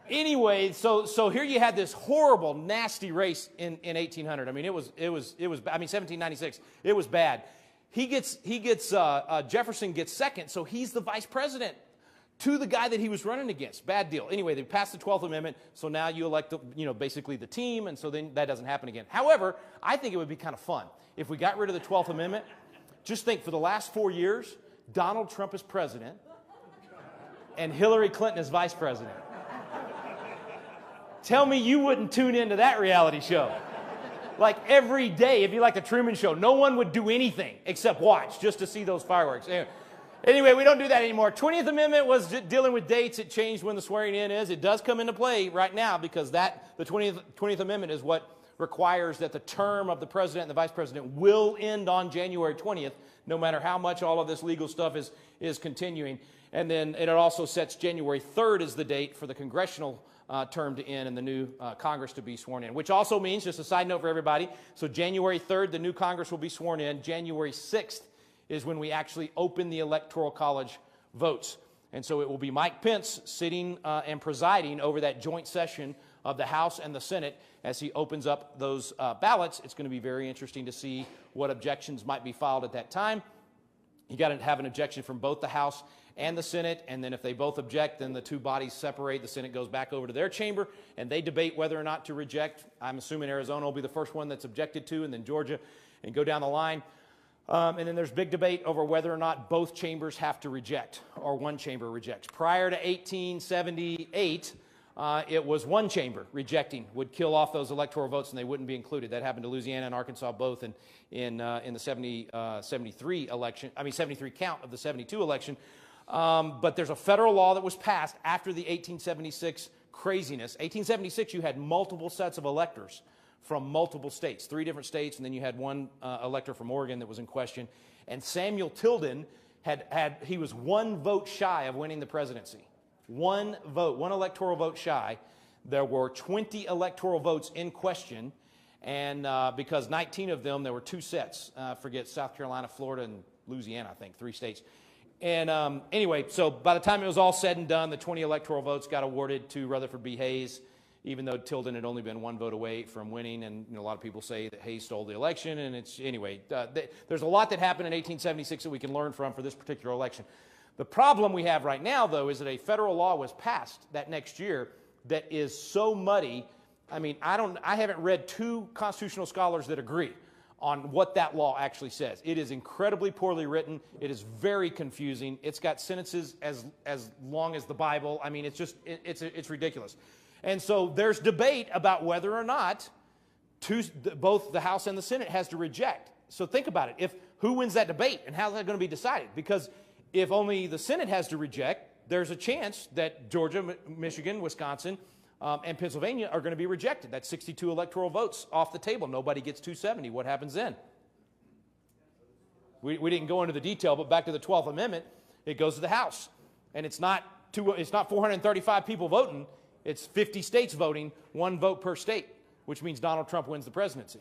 Anyway, so here you had this horrible, nasty race in 1800. I mean, it was 1796. It was bad. Jefferson gets second, so he's the vice president to the guy that he was running against. Bad deal. Anyway, they passed the 12th Amendment, so now you elect, basically the team, and so then that doesn't happen again. However, I think it would be kind of fun if we got rid of the 12th Amendment. Just think, for the last 4 years, Donald Trump is president, and Hillary Clinton is vice president. Tell me you wouldn't tune into that reality show. Like every day, it'd be like the Truman Show. No one would do anything except watch just to see those fireworks. Anyway, we don't do that anymore. 20th Amendment was dealing with dates. It changed when the swearing in is. It does come into play right now because the 20th Amendment is what requires that the term of the president and the vice president will end on January 20th, no matter how much all of this legal stuff is continuing. And then it also sets January 3rd as the date for the congressional term to end and the new Congress to be sworn in, which also means, just a side note for everybody, so January 3rd, the new Congress will be sworn in. January 6th is when we actually open the Electoral College votes. And so it will be Mike Pence sitting and presiding over that joint session of the House and the Senate as he opens up those ballots. It's going to be very interesting to see what objections might be filed at that time. You got to have an objection from both the House and the Senate, and then if they both object, then the two bodies separate. The Senate goes back over to their chamber, and they debate whether or not to reject. I'm assuming Arizona will be the first one that's objected to, and then Georgia, and go down the line. And then there's big debate over whether or not both chambers have to reject, or one chamber rejects. Prior to 1878, it was one chamber rejecting would kill off those electoral votes, and they wouldn't be included. That happened to Louisiana and Arkansas both in the 73 election. I mean 73 count of the 72 election. But there's a federal law that was passed after the 1876 craziness. 1876, you had multiple sets of electors from multiple states, 3 different states, and then you had one elector from Oregon that was in question. And Samuel Tilden he was one vote shy of winning the presidency. One vote, one electoral vote shy. There were 20 electoral votes in question, and because 19 of them, there were 2 sets. Forget South Carolina, Florida, and Louisiana, I think, 3 states. And anyway, so by the time it was all said and done, the 20 electoral votes got awarded to Rutherford B. Hayes, even though Tilden had only been 1 vote away from winning. And a lot of people say that Hayes stole the election. And there's a lot that happened in 1876 that we can learn from for this particular election. The problem we have right now, though, is that a federal law was passed that next year that is so muddy. I mean, I haven't read 2 constitutional scholars that agree on what that law actually says. It is incredibly poorly written. It is very confusing. It's got sentences as long as the Bible. I mean, it's ridiculous. And so there's debate about whether or not both the House and the Senate has to reject. So think about it. Who wins that debate, and how's that going to be decided? Because if only the Senate has to reject, there's a chance that Georgia, Michigan, Wisconsin, and Pennsylvania are going to be rejected. That's 62 electoral votes off the table. Nobody gets 270. What happens then? We didn't go into the detail, but back to the 12th Amendment, it goes to the House. And it's not 435 people voting. It's 50 states voting, 1 vote per state, which means Donald Trump wins the presidency.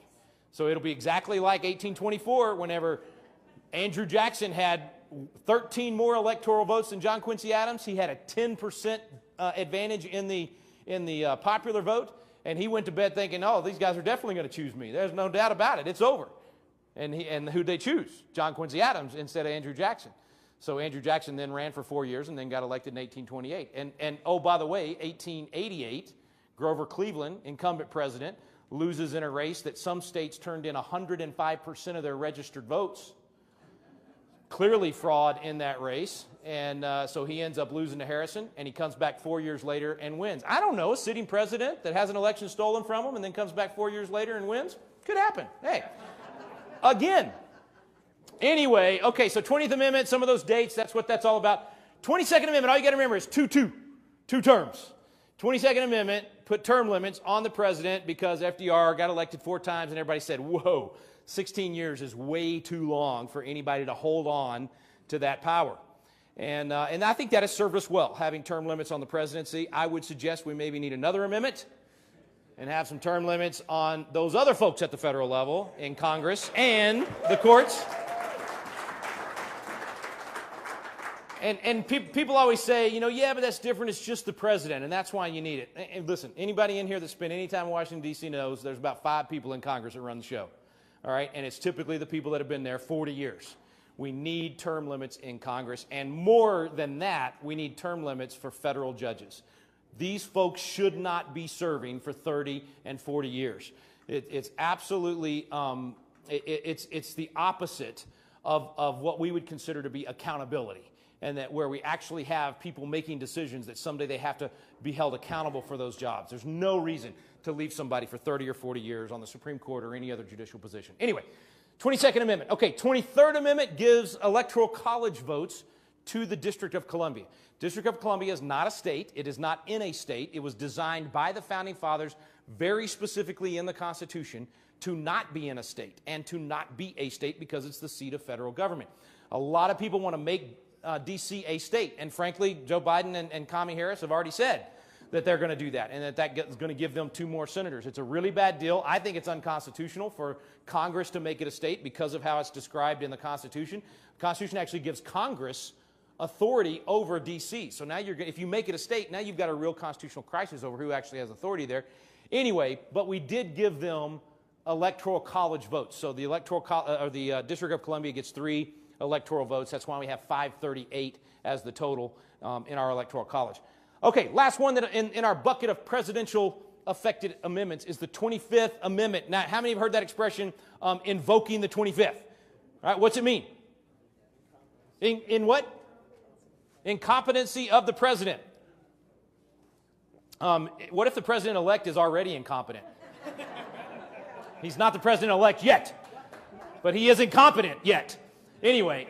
So it'll be exactly like 1824 whenever Andrew Jackson had 13 more electoral votes than John Quincy Adams. He had a 10% advantage in the popular vote, and he went to bed thinking, oh, these guys are definitely going to choose me. There's no doubt about it. It's over. And who'd they choose? John Quincy Adams instead of Andrew Jackson. So Andrew Jackson then ran for 4 years and then got elected in 1828. And oh, by the way, 1888, Grover Cleveland, incumbent president, loses in a race that some states turned in 105% of their registered votes. Clearly fraud in that race. And so he ends up losing to Harrison, and he comes back 4 years later and wins. I don't know, a sitting president that has an election stolen from him and then comes back 4 years later and wins? Could happen. Hey, again. Anyway, okay, so 20th Amendment, some of those dates, that's what that's all about. 22nd Amendment, all you got to remember is 2 terms. 22nd Amendment put term limits on the president because FDR got elected 4 times, and everybody said, whoa, 16 years is way too long for anybody to hold on to that power. And I think that has served us well, having term limits on the presidency. I would suggest we maybe need another amendment and have some term limits on those other folks at the federal level in Congress and the courts. And people always say, yeah, but that's different. It's just the president, and that's why you need it. And listen, anybody in here that spent any time in Washington, D.C. knows there's about 5 people in Congress that run the show. all right? And it's typically the people that have been there 40 years. We need term limits in Congress, and more than that, we need term limits for federal judges. These folks should not be serving for 30 and 40 years. It's absolutely, it's the opposite of what we would consider to be accountability, and that where we actually have people making decisions that someday they have to be held accountable for those jobs. There's no reason to leave somebody for 30 or 40 years on the Supreme Court or any other judicial position. Anyway, 22nd Amendment. Okay, 23rd Amendment gives electoral college votes to the District of Columbia. District of Columbia is not a state. It is not in a state. It was designed by the Founding Fathers very specifically in the Constitution to not be in a state and to not be a state because it's the seat of federal government. A lot of people want to make D.C. a state, and frankly, Joe Biden and Kamala Harris have already said that they're going to do that, and that is going to give them 2 more senators. It's a really bad deal. I think it's unconstitutional for Congress to make it a state because of how it's described in the Constitution. The Constitution actually gives Congress authority over D.C. So now if you make it a state, now you've got a real constitutional crisis over who actually has authority there. Anyway, but we did give them electoral college votes. So the District of Columbia gets 3 electoral votes. That's why we have 538 as the total in our electoral college. Okay, last one that in our bucket of presidential affected amendments is the 25th Amendment. Now, how many have heard that expression, invoking the 25th? All right, what's it mean? In what? Incompetency of the president. What if the president-elect is already incompetent? He's not the president-elect yet, but he is incompetent yet. Anyway,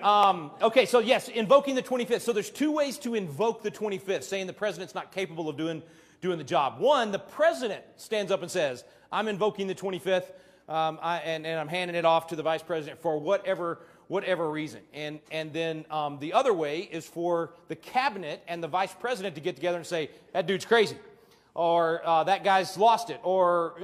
okay, so yes, invoking the 25th. So there's 2 ways to invoke the 25th, saying the president's not capable of doing the job. One, the president stands up and says, I'm invoking the 25th, and I'm handing it off to the vice president for whatever reason. And then the other way is for the cabinet and the vice president to get together and say, that dude's crazy. Or that guy's lost it, or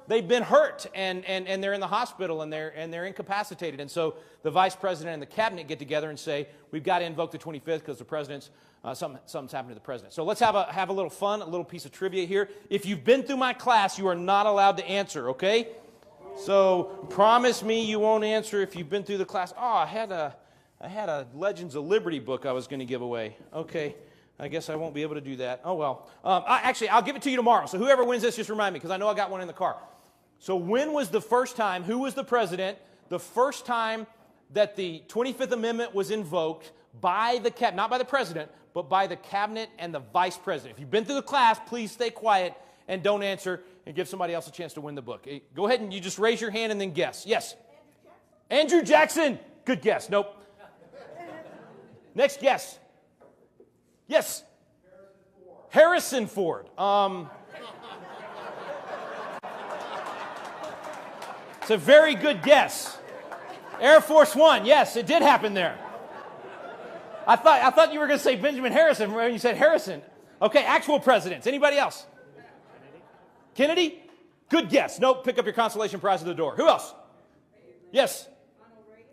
they've been hurt and they're in the hospital and they're incapacitated, and so the vice president and the cabinet get together and say we've got to invoke the 25th because the president's something's happened to the president. So let's have a little fun, a little piece of trivia here. If you've been through my class, you are not allowed to answer. Okay, so promise me you won't answer if you've been through the class. Oh, I had a Legends of Liberty book I was going to give away. Okay. I guess I won't be able to do that. Oh, well. Actually, I'll give it to you tomorrow. So whoever wins this, just remind me, because I know I got one in the car. So when was the first time, who was the president, the first time that the 25th Amendment was invoked by the cabinet, not by the president, but by the cabinet and the vice president? If you've been through the class, please stay quiet and don't answer and give somebody else a chance to win the book. Go ahead and you just raise your hand and then guess. Yes? Andrew Jackson. Good guess. Nope. Next guess. Yes. Harrison Ford. It's a very good guess. Air Force One. Yes, it did happen there. I thought you were going to say Benjamin Harrison when you said Harrison. Okay, actual presidents. Anybody else? Kennedy? Good guess. Nope. Pick up your consolation prize at the door. Who else? Yes.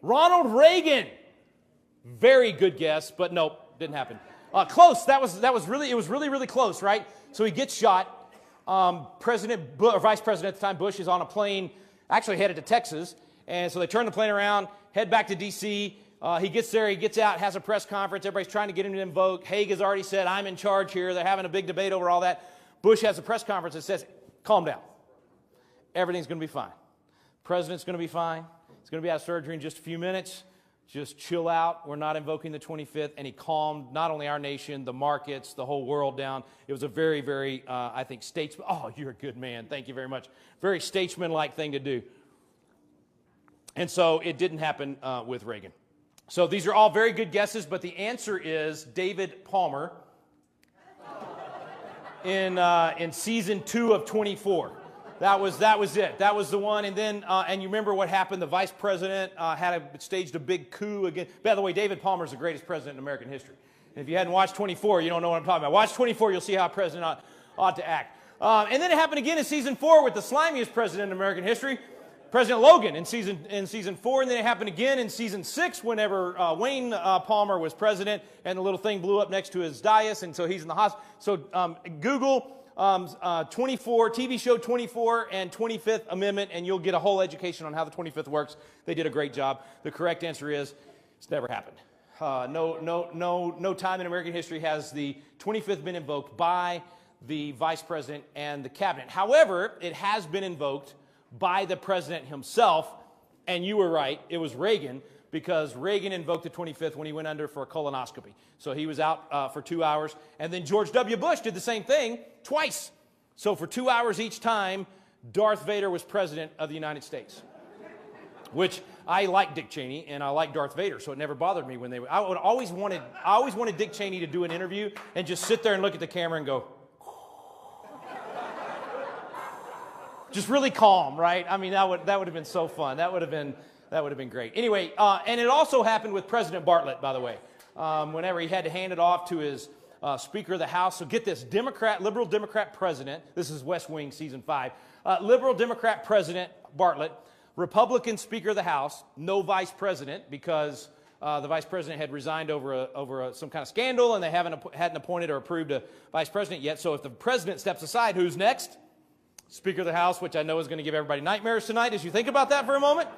Ronald Reagan. Very good guess, but nope, didn't happen. Close. It was really close, right? So he gets shot. Vice President at the time, Bush, is on a plane, actually headed to Texas, and so they turn the plane around, head back to D.C. He gets there, he gets out, has a press conference. Everybody's trying to get him to invoke. Haig has already said, I'm in charge here. They're having a big debate over all that. Bush has a press conference that says, calm down. Everything's going to be fine. President's going to be fine. He's going to be out of surgery in just a few minutes. Just chill out. We're not invoking the 25th. And he calmed not only our nation, the markets, the whole world down. It was a very, very, I think, statesman. Oh, you're a good man. Thank you very much. Very statesman-like thing to do. And so it didn't happen with Reagan. So these are all very good guesses, but the answer is David Palmer in season 2 of 24. That was it. That was the one. And then, and you remember what happened? The vice president staged a big coup again. By the way, David Palmer is the greatest president in American history. And if you hadn't watched 24, you don't know what I'm talking about. Watch 24, you'll see how a president ought to act. And then it happened again in season 4 with the slimiest president in American history, President Logan in season 4. And then it happened again in season 6 whenever Wayne Palmer was president, and the little thing blew up next to his dais, and so he's in the hospital. So Google TV show 24 and 25th Amendment, and you'll get a whole education on how the 25th works. They did a great job. The correct answer is it's never happened. No time in American history has the 25th been invoked by the Vice President and the Cabinet. However, it has been invoked by the President himself, and you were right, it was Reagan, because Reagan invoked the 25th when he went under for a colonoscopy. So he was out for 2 hours, and then George W. Bush did the same thing twice. So for 2 hours each time, Darth Vader was President of the United States. Which I like Dick Cheney and I like Darth Vader, so it never bothered me when they. I always wanted Dick Cheney to do an interview and just sit there and look at the camera and go, just really calm, right? I mean, that would have been so fun. That would have been great. Anyway, and it also happened with President Bartlett, by the way, whenever he had to hand it off to his Speaker of the House. So get this, liberal Democrat president. This is West Wing season 5. Liberal Democrat President Bartlett. Republican Speaker of the House, no Vice President, because the Vice President had resigned over some kind of scandal, and they hadn't appointed or approved a Vice President yet. So if the President steps aside, who's next? Speaker of the House, which I know is going to give everybody nightmares tonight as you think about that for a moment.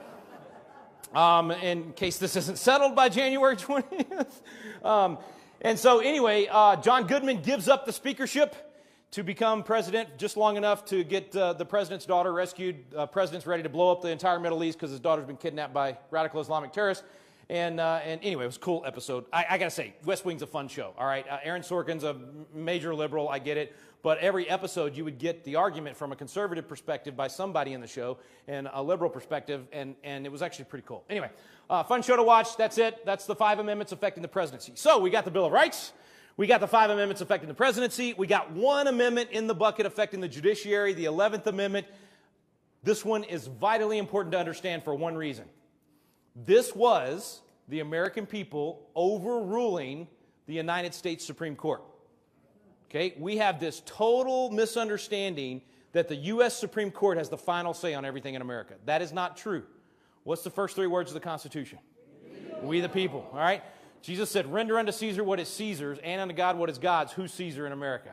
In case this isn't settled by January 20th. And so anyway, John Goodman gives up the speakership to become president just long enough to get the president's daughter rescued. President's ready to blow up the entire Middle East because his daughter's been kidnapped by radical Islamic terrorists. And anyway, it was a cool episode. I got to say, West Wing's a fun show, all right? Aaron Sorkin's a major liberal, I get it. But every episode, you would get the argument from a conservative perspective by somebody in the show and a liberal perspective, and it was actually pretty cool. Anyway, fun show to watch. That's it. That's the 5 amendments affecting the presidency. So we got the Bill of Rights. We got the 5 amendments affecting the presidency. We got 1 amendment in the bucket affecting the judiciary, the 11th Amendment. This one is vitally important to understand for one reason. This was the American people overruling the United States Supreme Court. Okay, we have this total misunderstanding that the U.S. Supreme Court has the final say on everything in America. That is not true. What's the first 3 words of the Constitution? We the people, all right? Jesus said, render unto Caesar what is Caesar's, and unto God what is God's. Who's Caesar in America?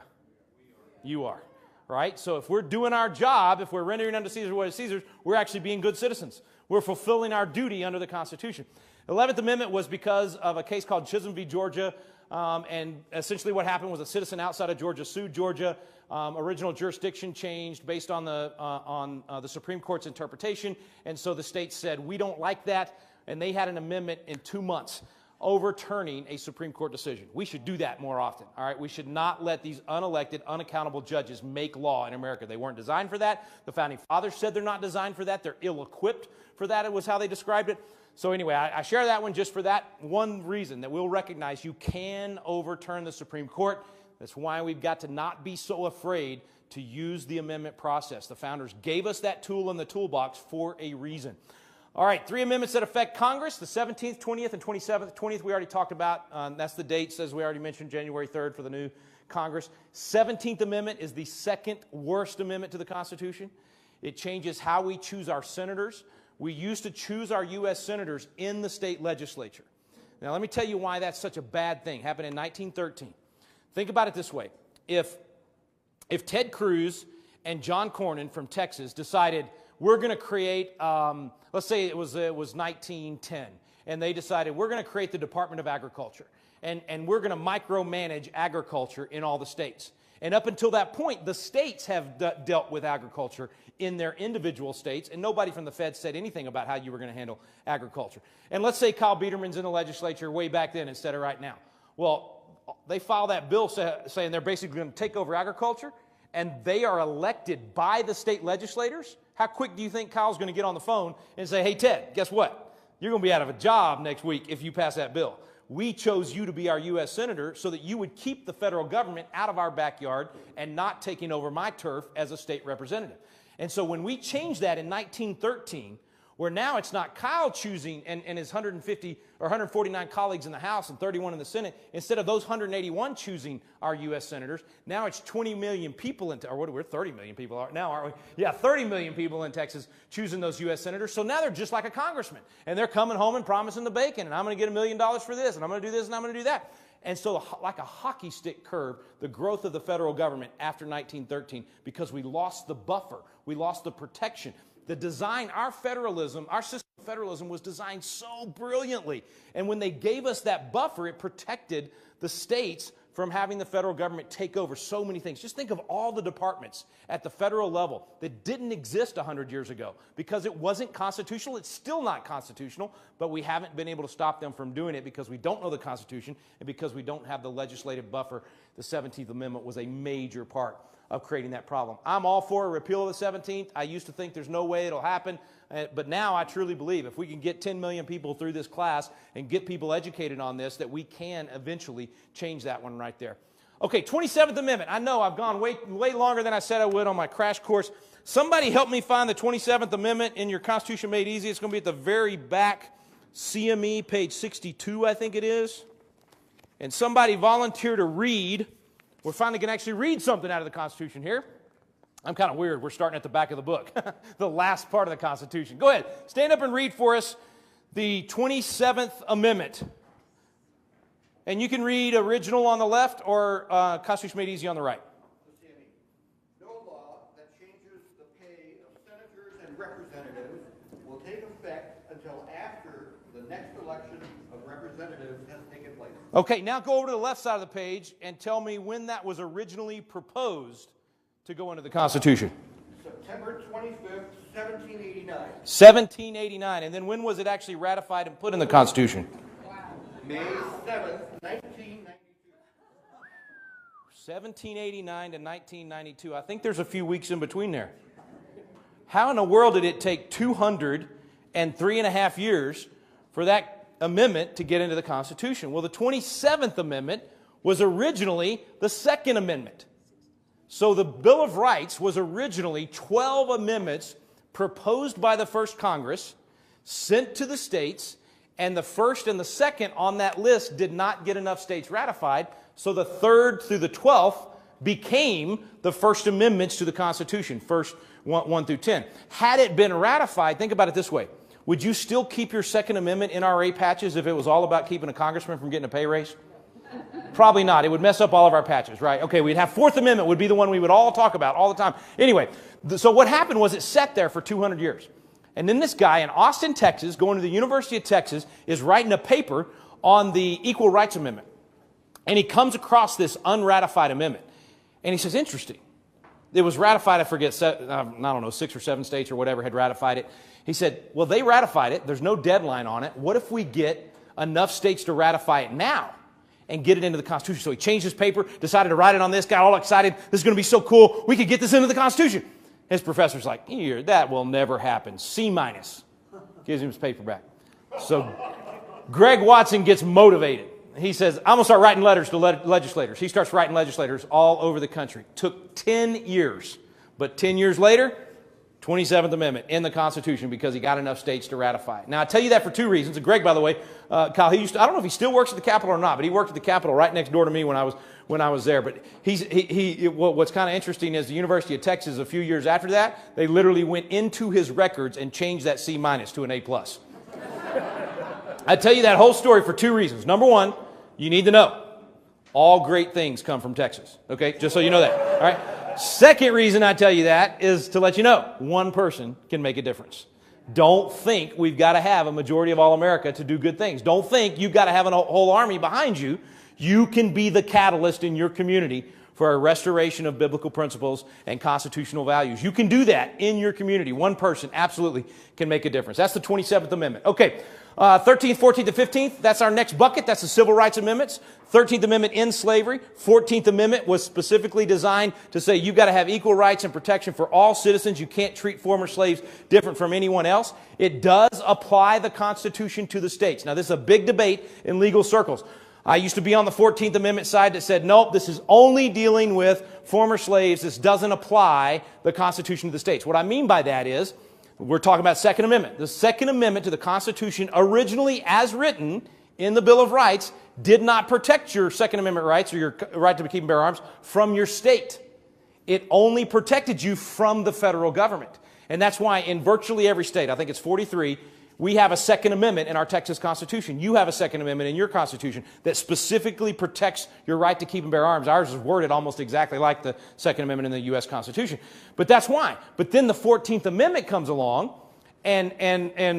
You are, right? So if we're doing our job, if we're rendering unto Caesar what is Caesar's, we're actually being good citizens. We're fulfilling our duty under the Constitution. The 11th Amendment was because of a case called Chisholm v. Georgia, and essentially what happened was a citizen outside of Georgia sued Georgia. Original jurisdiction changed based on the Supreme Court's interpretation, and so the state said, we don't like that, and they had an amendment in 2 months overturning a Supreme Court decision. We should do that more often, all right? We should not let these unelected, unaccountable judges make law in America. They weren't designed for that. The Founding Fathers said they're not designed for that. They're ill-equipped for that. It was how they described it. So anyway, I share that one just for that one reason, that we'll recognize you can overturn the Supreme Court. That's why we've got to not be so afraid to use the amendment process. The founders gave us that tool in the toolbox for a reason. All right, 3 amendments that affect Congress, the 17th, 20th, and 27th. 20th we already talked about. That's the dates, as we already mentioned, January 3rd for the new Congress. 17th Amendment is the second worst amendment to the Constitution. It changes how we choose our senators. We used to choose our U.S. senators in the state legislature. Now, let me tell you why that's such a bad thing. It happened in 1913. Think about it this way. If Ted Cruz and John Cornyn from Texas decided we're going to create, let's say it was 1910, and they decided we're going to create the Department of Agriculture, and we're going to micromanage agriculture in all the states. And up until that point, the states have dealt with agriculture in their individual states, and nobody from the Fed said anything about how you were going to handle agriculture. And let's say Kyle Biedermann's in the legislature way back then instead of right now. Well, they file that bill saying they're basically going to take over agriculture, and they are elected by the state legislators. How quick do you think Kyle's going to get on the phone and say, hey, Ted, guess what? You're going to be out of a job next week if you pass that bill. We chose you to be our U.S. Senator so that you would keep the federal government out of our backyard and not taking over my turf as a state representative. And so when we changed that in 1913, Where now it's not Kyle choosing and his 150 or 149 colleagues in the House and 31 in the Senate. Instead of those 181 choosing our U.S. senators, now it's 20 million people in, or what, we're 30 million people now, aren't we? Yeah, 30 million people in Texas choosing those U.S. senators. So now they're just like a congressman. And they're coming home and promising the bacon. And I'm going to get $1 million for this. And I'm going to do this and I'm going to do that. And so like a hockey stick curve, the growth of the federal government after 1913, because we lost the buffer. We lost the protection. The design, our federalism, our system of federalism was designed so brilliantly. And when they gave us that buffer, it protected the states from having the federal government take over so many things. Just think of all the departments at the federal level that didn't exist 100 years ago because it wasn't constitutional. It's still not constitutional, but we haven't been able to stop them from doing it because we don't know the Constitution and because we don't have the legislative buffer. The 17th Amendment was a major part of creating that problem. I'm all for a repeal of the 17th. I used to think there's no way it'll happen, but now I truly believe if we can get 10 million people through this class and get people educated on this, that we can eventually change that one right there. Okay, 27th Amendment. I know I've gone way longer than I said I would on my crash course. Somebody help me find the 27th Amendment in your Constitution Made Easy. It's going to be at the very back, CME, page 62, I think it is. And somebody volunteer to read. We're finally going to actually read something out of the Constitution here. I'm kind of weird. We're starting at the back of the book, the last part of the Constitution. Go ahead. Stand up and read for us the 27th Amendment. And you can read original on the left or Constitution Made Easy on the right. No law that changes the pay of senators and representatives will take effect until after the next election of representatives has taken place. Okay, now go over to the left side of the page and tell me when that was originally proposed to go into the Constitution. September 25th, 1789. 1789. And then when was it actually ratified and put in the Constitution? May 7th, 1992. 1789 to 1992. I think there's a few weeks in between there. How in the world did it take 203.5 years for that amendment to get into the Constitution? Well, the 27th Amendment was originally the Second Amendment. So the Bill of Rights was originally 12 amendments proposed by the first Congress, sent to the states, and the first and the second on that list did not get enough states ratified, so the third through the 12th became the first amendments to the Constitution, first 1 through 10. Had it been ratified, think about it this way. Would you still keep your Second Amendment NRA patches if it was all about keeping a congressman from getting a pay raise? Probably not. It would mess up all of our patches, right? Okay, we'd have Fourth Amendment would be the one we would all talk about all the time. Anyway, so what happened was it sat there for 200 years. And then this guy in Austin, Texas, going to the University of Texas, is writing a paper on the Equal Rights Amendment. And he comes across this unratified amendment. And he says, interesting. It was ratified, I forget, I don't know, 6 or 7 states or whatever had ratified it. He said, well, they ratified it. There's no deadline on it. What if we get enough states to ratify it now and get it into the Constitution? So he changed his paper, decided to write it on this, got all excited. This is going to be so cool. We could get this into the Constitution. His professor's like, here, that will never happen. C-. Gives him his paper back. So Greg Watson gets motivated. He says, I'm going to start writing letters to legislators. He starts writing legislators all over the country. Took 10 years. But 10 years later, 27th Amendment in the Constitution because he got enough states to ratify it. Now, I tell you that for 2 reasons. And Greg, by the way, Kyle, I don't know if he still works at the Capitol or not, but he worked at the Capitol right next door to me when I was there. But what's kind of interesting is the University of Texas, a few years after that, they literally went into his records and changed that C- to an A+. I tell you that whole story for 2 reasons. Number one, you need to know all great things come from Texas. Okay, just so you know that. All right. Second reason I tell you that is to let you know one person can make a difference. Don't think we've got to have a majority of all America to do good things. Don't think you've got to have a whole army behind you. You can be the catalyst in your community for a restoration of biblical principles and constitutional values. You can do that in your community. One person absolutely can make a difference. That's the 27th Amendment. Okay, 13th, 14th, and 15th, that's our next bucket. That's the Civil Rights Amendments. 13th Amendment ends slavery. 14th Amendment was specifically designed to say you've got to have equal rights and protection for all citizens. You can't treat former slaves different from anyone else. It does apply the Constitution to the states. Now, this is a big debate in legal circles. I used to be on the 14th Amendment side that said, nope, this is only dealing with former slaves. This doesn't apply the Constitution to the states. What I mean by that is We're talking about Second Amendment. The Second Amendment to the Constitution, originally as written in the Bill of Rights, did not protect your Second Amendment rights or your right to keep and bear arms from your state. It only protected you from the federal government. And that's why in virtually every state, I think it's 43, we have a Second Amendment in our Texas Constitution. You have a Second Amendment in your Constitution that specifically protects your right to keep and bear arms. Ours is worded almost exactly like the Second Amendment in the U.S. Constitution. But that's why. But then the 14th Amendment comes along, and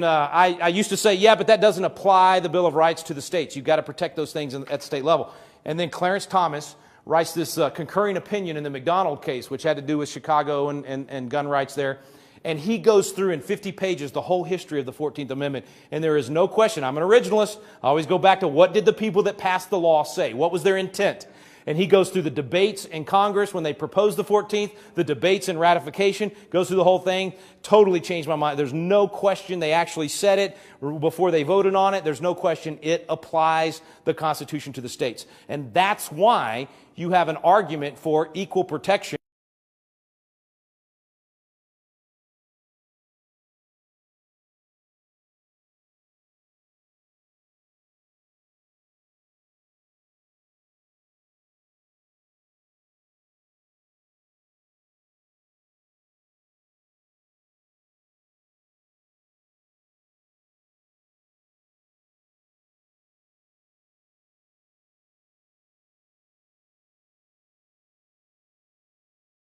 I used to say, yeah, but that doesn't apply the Bill of Rights to the states. You've got to protect those things at the state level. And then Clarence Thomas writes this concurring opinion in the McDonald case, which had to do with Chicago and gun rights there. And he goes through in 50 pages the whole history of the 14th Amendment. And there is no question. I'm an originalist. I always go back to what did the people that passed the law say? What was their intent? And he goes through the debates in Congress when they proposed the 14th, the debates and ratification, goes through the whole thing. Totally changed my mind. There's no question they actually said it before they voted on it. There's no question it applies the Constitution to the states. And that's why you have an argument for equal protection.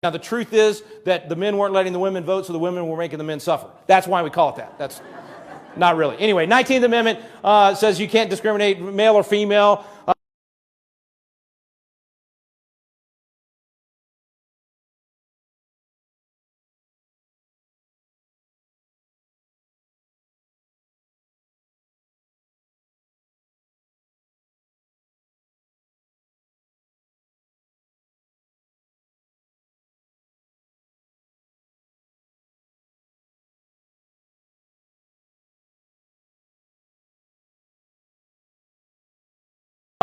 Now, the truth is that the men weren't letting the women vote, so the women were making the men suffer. That's why we call it that. That's not really. Anyway, 19th Amendment says you can't discriminate male or female.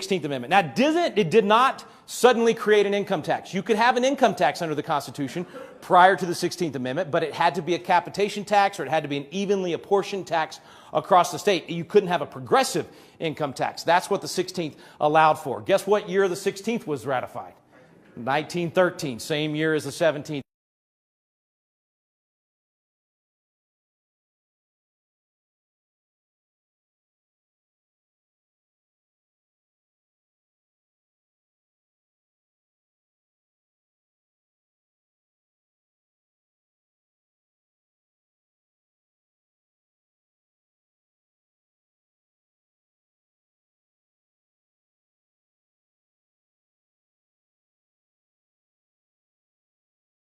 Sixteenth Amendment. Now, it did not suddenly create an income tax. You could have an income tax under the Constitution prior to the 16th Amendment, but it had to be a capitation tax or it had to be an evenly apportioned tax across the state. You couldn't have a progressive income tax. That's what the 16th allowed for. Guess what year the 16th was ratified? 1913, same year as the 17th.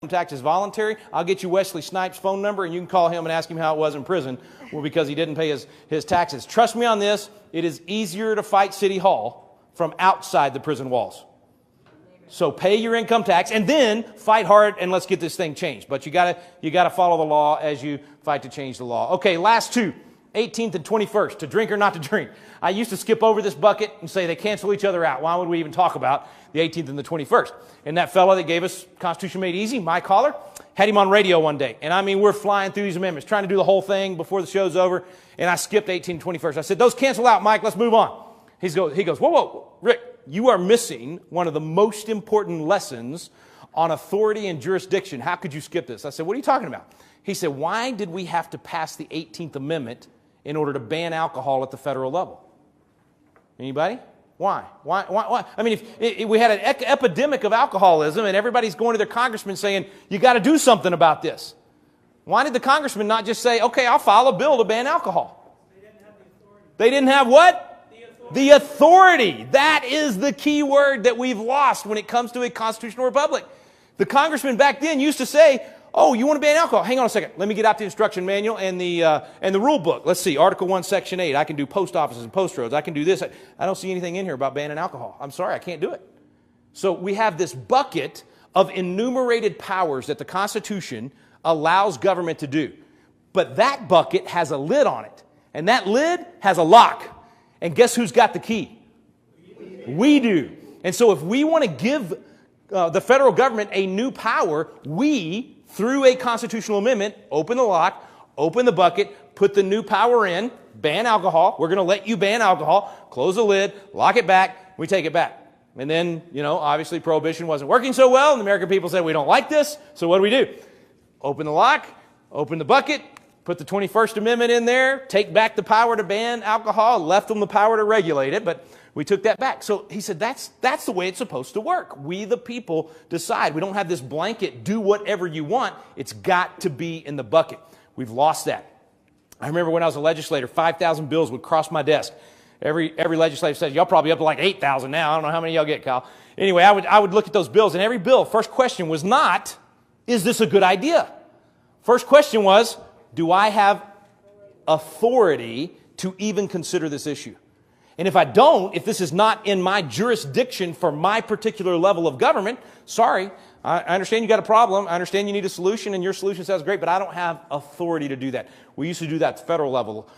Tax is voluntary. I'll get you Wesley Snipes' phone number and you can call him and ask him how it was in prison. Well, because he didn't pay his taxes. Trust me on this, it is easier to fight City Hall from outside the prison walls. So pay your income tax and then fight hard and let's get this thing changed. But you gotta follow the law as you fight to change the law. Okay, last two. 18th and 21st, to drink or not to drink. I used to skip over this bucket and say they cancel each other out. Why would we even talk about the 18th and the 21st? And that fellow that gave us Constitution Made Easy, Mike Holler, had him on radio one day. And I mean, we're flying through these amendments, trying to do the whole thing before the show's over. And I skipped 18th and 21st. I said, those cancel out, Mike, let's move on. He goes, whoa, Rick, you are missing one of the most important lessons on authority and jurisdiction. How could you skip this? I said, what are you talking about? He said, why did we have to pass the 18th Amendment in order to ban alcohol at the federal level? Anybody? Why? I mean, if we had an epidemic of alcoholism and everybody's going to their congressman saying, you got to do something about this. Why did the congressman not just say, okay, I'll file a bill to ban alcohol? They didn't have the authority. They didn't have what? The authority. That is the key word that we've lost when it comes to a constitutional republic. The congressman back then used to say, oh, you want to ban alcohol? Hang on a second. Let me get out the instruction manual and the rule book. Let's see. Article 1, Section 8. I can do post offices and post roads. I can do this. I don't see anything in here about banning alcohol. I'm sorry, I can't do it. So we have this bucket of enumerated powers that the Constitution allows government to do. But that bucket has a lid on it. And that lid has a lock. And guess who's got the key? We do. And so if we want to give the federal government a new power, we, through a constitutional amendment, open the lock, open the bucket, put the new power in, ban alcohol. We're going to let you ban alcohol, close the lid, lock it back, we take it back. And then, obviously Prohibition wasn't working so well, and the American people said, we don't like this, so what do? Open the lock, open the bucket, put the 21st Amendment in there, take back the power to ban alcohol, left them the power to regulate it, but we took that back. So he said, that's the way it's supposed to work. We, the people, decide. We don't have this blanket, do whatever you want. It's got to be in the bucket. We've lost that. I remember when I was a legislator, 5,000 bills would cross my desk. Every legislator said, y'all probably up to like 8,000 now. I don't know how many y'all get, Kyle. Anyway, I would look at those bills, and every bill, first question was not, is this a good idea? First question was, do I have authority to even consider this issue? And if I don't, if this is not in my jurisdiction for my particular level of government, sorry, I understand you got a problem. I understand you need a solution, and your solution sounds great, but I don't have authority to do that. We used to do that at the federal level,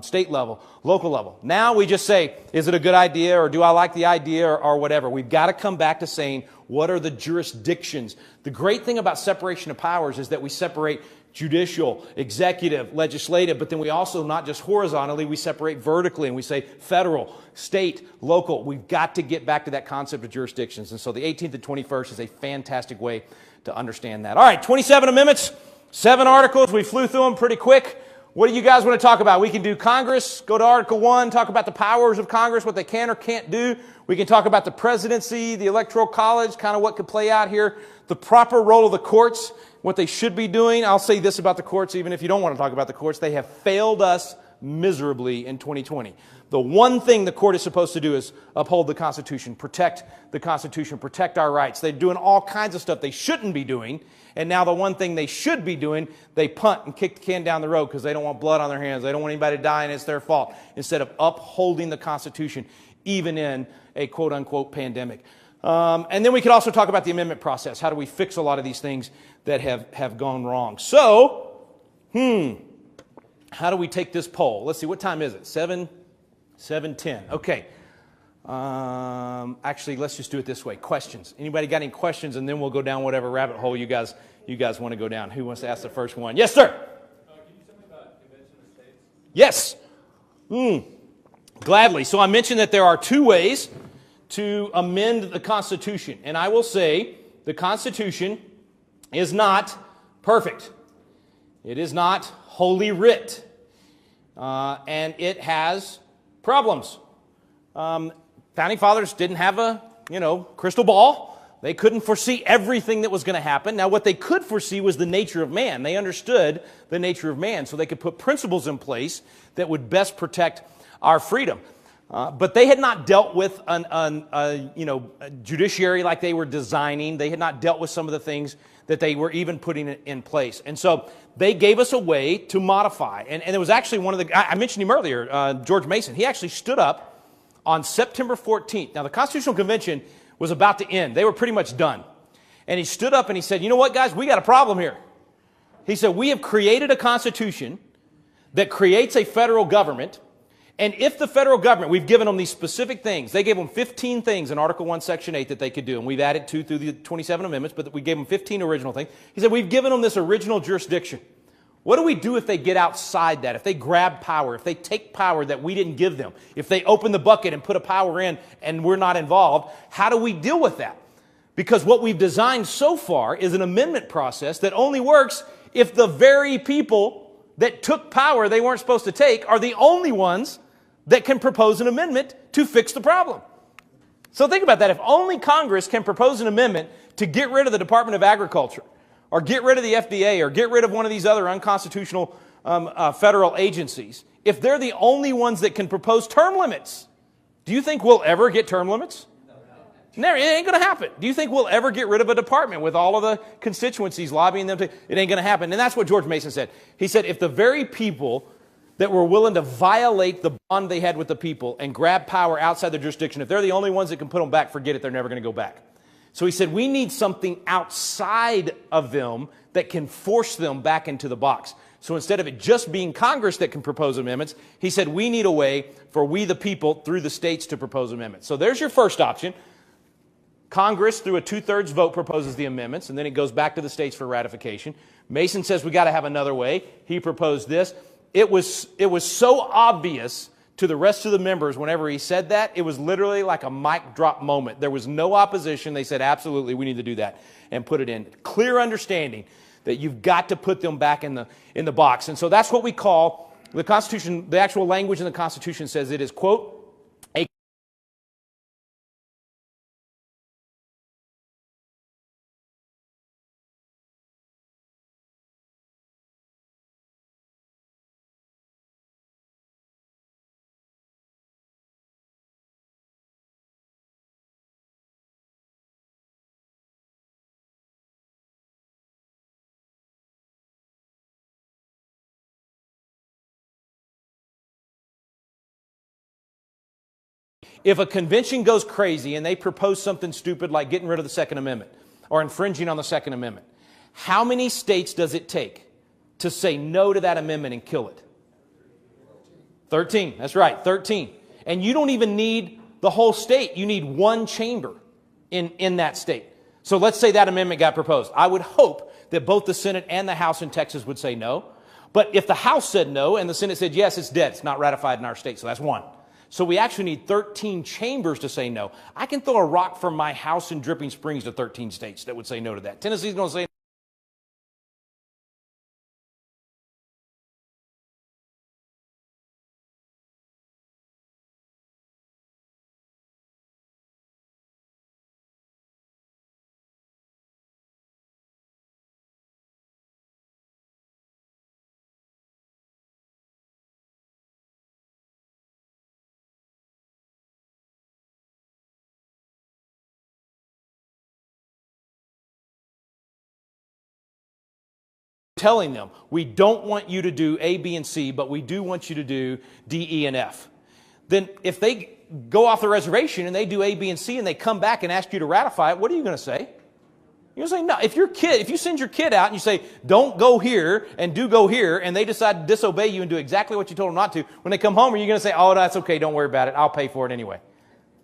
state level, local level. Now we just say, is it a good idea, or do I like the idea, or whatever. We've got to come back to saying, what are the jurisdictions? The great thing about separation of powers is that we separate judicial, executive, legislative, but then we also, not just horizontally, we separate vertically, and we say federal, state, local. We've got to get back to that concept of jurisdictions. And so the 18th and 21st is a fantastic way to understand that. All right, 27 amendments, 7 articles. We flew through them pretty quick. What do you guys want to talk about? We can do Congress, go to Article 1, talk about the powers of Congress, what they can or can't do. We can talk about the presidency, the Electoral College, kind of what could play out here, the proper role of the courts, what they should be doing. I'll say this about the courts, even if you don't want to talk about the courts. They have failed us miserably in 2020. The one thing the court is supposed to do is uphold the Constitution, protect the Constitution, protect our rights. They're doing all kinds of stuff they shouldn't be doing. And now the one thing they should be doing, they punt and kick the can down the road because they don't want blood on their hands. They don't want anybody to die, and it's their fault, instead of upholding the Constitution, even in a quote-unquote pandemic. And then we could also talk about the amendment process. How do we fix a lot of these things that have gone wrong? So, how do we take this poll? Let's see, what time is it? 7:10. Okay. Actually, let's just do it this way. Questions. Anybody got any questions? And then we'll go down whatever rabbit hole you guys want to go down. Who wants to ask the first one? Yes, sir. Can you tell me about Convention of States? Yes. Gladly. So I mentioned that there are 2 ways to amend the Constitution. And I will say the Constitution is not perfect. It is not Holy Writ. And it has problems. Founding Fathers didn't have a, crystal ball. They couldn't foresee everything that was going to happen. Now, what they could foresee was the nature of man. They understood the nature of man, so they could put principles in place that would best protect our freedom. But they had not dealt with a judiciary like they were designing. They had not dealt with some of the things that they were even putting in place. And so they gave us a way to modify. And there was actually one of the, I mentioned him earlier, George Mason. He actually stood up on September 14th. Now, the Constitutional Convention was about to end. They were pretty much done. And he stood up and he said, you know what, guys, we got a problem here. He said, we have created a Constitution that creates a federal government. And if the federal government, we've given them these specific things. They gave them 15 things in Article 1, Section 8 that they could do. And we've added 2 through the 27 amendments, but we gave them 15 original things. He said, we've given them this original jurisdiction. What do we do if they get outside that? If they grab power, if they take power that we didn't give them, if they open the bucket and put a power in and we're not involved, how do we deal with that? Because what we've designed so far is an amendment process that only works if the very people that took power they weren't supposed to take are the only ones that can propose an amendment to fix the problem. So think about that. If only Congress can propose an amendment to get rid of the Department of Agriculture, or get rid of the FDA, or get rid of one of these other unconstitutional federal agencies, if they're the only ones that can propose term limits, do you think we'll ever get term limits? No, it ain't going to happen. Do you think we'll ever get rid of a department with all of the constituencies lobbying them to? It ain't going to happen. And that's what George Mason said. He said, if the very people that were willing to violate the bond they had with the people and grab power outside their jurisdiction, if they're the only ones that can put them back, forget it, they're never going to go back. So he said, we need something outside of them that can force them back into the box. So instead of it just being Congress that can propose amendments, he said, we need a way for we the people through the states to propose amendments. So there's your first option. Congress, through a 2/3 vote, proposes the amendments, and then it goes back to the states for ratification. Mason says we got to have another way. He proposed this. It was so obvious to the rest of the members whenever he said that, it was literally like a mic drop moment. There was no opposition. They said, absolutely, we need to do that and put it in. Clear understanding that you've got to put them back in the box. And so that's what we call the Constitution. The actual language in the Constitution says it is, quote, a If a convention goes crazy and they propose something stupid like getting rid of the Second Amendment or infringing on the Second Amendment, how many states does it take to say no to that amendment and kill it? 13. That's right, 13. And you don't even need the whole state. You need one chamber in that state. So let's say that amendment got proposed. I would hope that both the Senate and the House in Texas would say no. But if the House said no and the Senate said yes, it's dead. It's not ratified in our state. So that's one. So we actually need 13 chambers to say no. I can throw a rock from my house in Dripping Springs to 13 states that would say no to that. Tennessee's going to say no. Telling them, we don't want you to do A, B, and C, but we do want you to do D, E, and F. Then if they go off the reservation and they do A, B, and C and they come back and ask you to ratify it, what are you going to say? You're going to say no. If you send your kid out and you say, don't go here and do go here, and they decide to disobey you and do exactly what you told them not to, when they come home, are you going to say, oh, that's okay, don't worry about it, I'll pay for it anyway?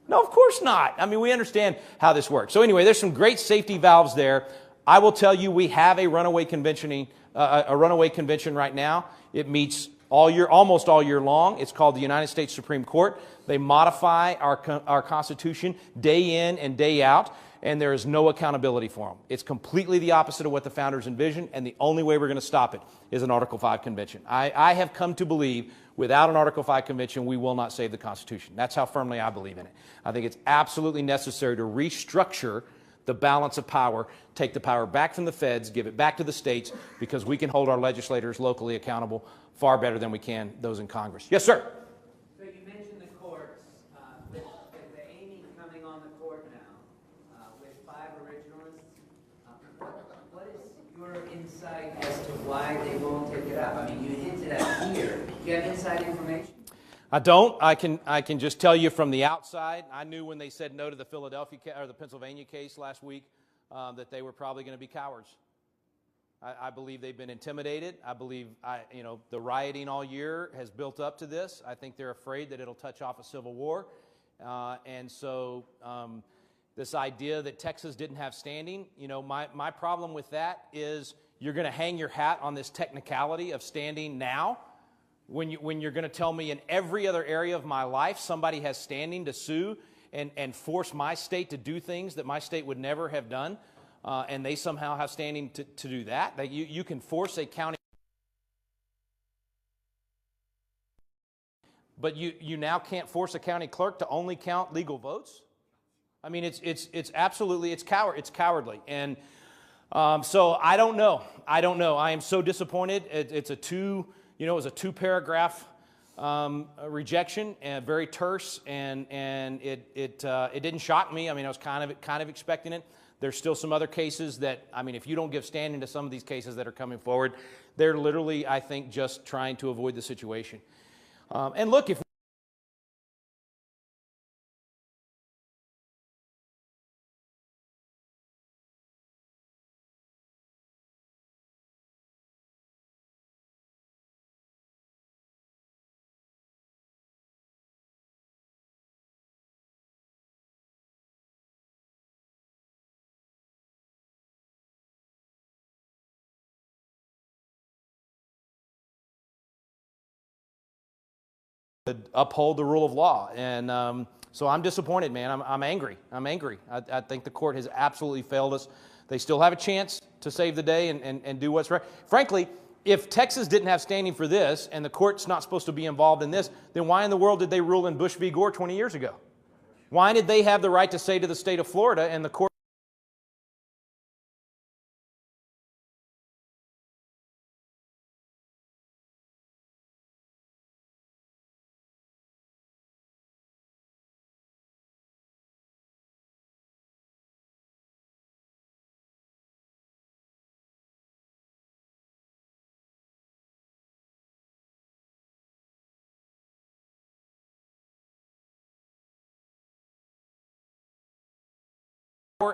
No, of course not. I mean, we understand how this works. So anyway, there's some great safety valves there. I will tell you, we have a runaway convention right now. It meets almost all year long. It's called the United States Supreme Court. They modify our Constitution day in and day out, and there is no accountability for them. It's completely the opposite of what the founders envisioned, and the only way we're going to stop it is an Article 5 convention. I have come to believe without an Article 5 convention, we will not save the Constitution. That's how firmly I believe in it. I think it's absolutely necessary to restructure the balance of power, take the power back from the feds, give it back to the states, because we can hold our legislators locally accountable far better than we can those in Congress. Yes, sir. So you mentioned the courts. With the Amy coming on the court now, with 5 originalists, what is your insight as to why they won't take it up? I mean, you hinted at here. Do you have inside information? I don't. I can just tell you from the outside. I knew when they said no to the the Pennsylvania case last week that they were probably going to be cowards. I believe they've been intimidated. I believe the rioting all year has built up to this. I think they're afraid that it'll touch off a civil war, and so this idea that Texas didn't have standing. My problem with that is you're going to hang your hat on this technicality of standing now. When you're going to tell me in every other area of my life somebody has standing to sue and force my state to do things that my state would never have done, and they somehow have standing to do that you can force a county, but you now can't force a county clerk to only count legal votes. I mean, it's absolutely cowardly, and so I don't know. I am so disappointed. It was a 2-paragraph rejection, and very terse, and it didn't shock me. I mean, I was kind of expecting it. There's still some other cases that, I mean, if you don't give standing to some of these cases that are coming forward, they're literally, I think, just trying to avoid the situation. And look, if uphold the rule of law. And so I'm disappointed, man. I'm angry. I'm angry. I think the court has absolutely failed us. They still have a chance to save the day and do what's right. Frankly, if Texas didn't have standing for this and the court's not supposed to be involved in this, then why in the world did they rule in Bush v. Gore 20 years ago? Why did they have the right to say to the state of Florida and the court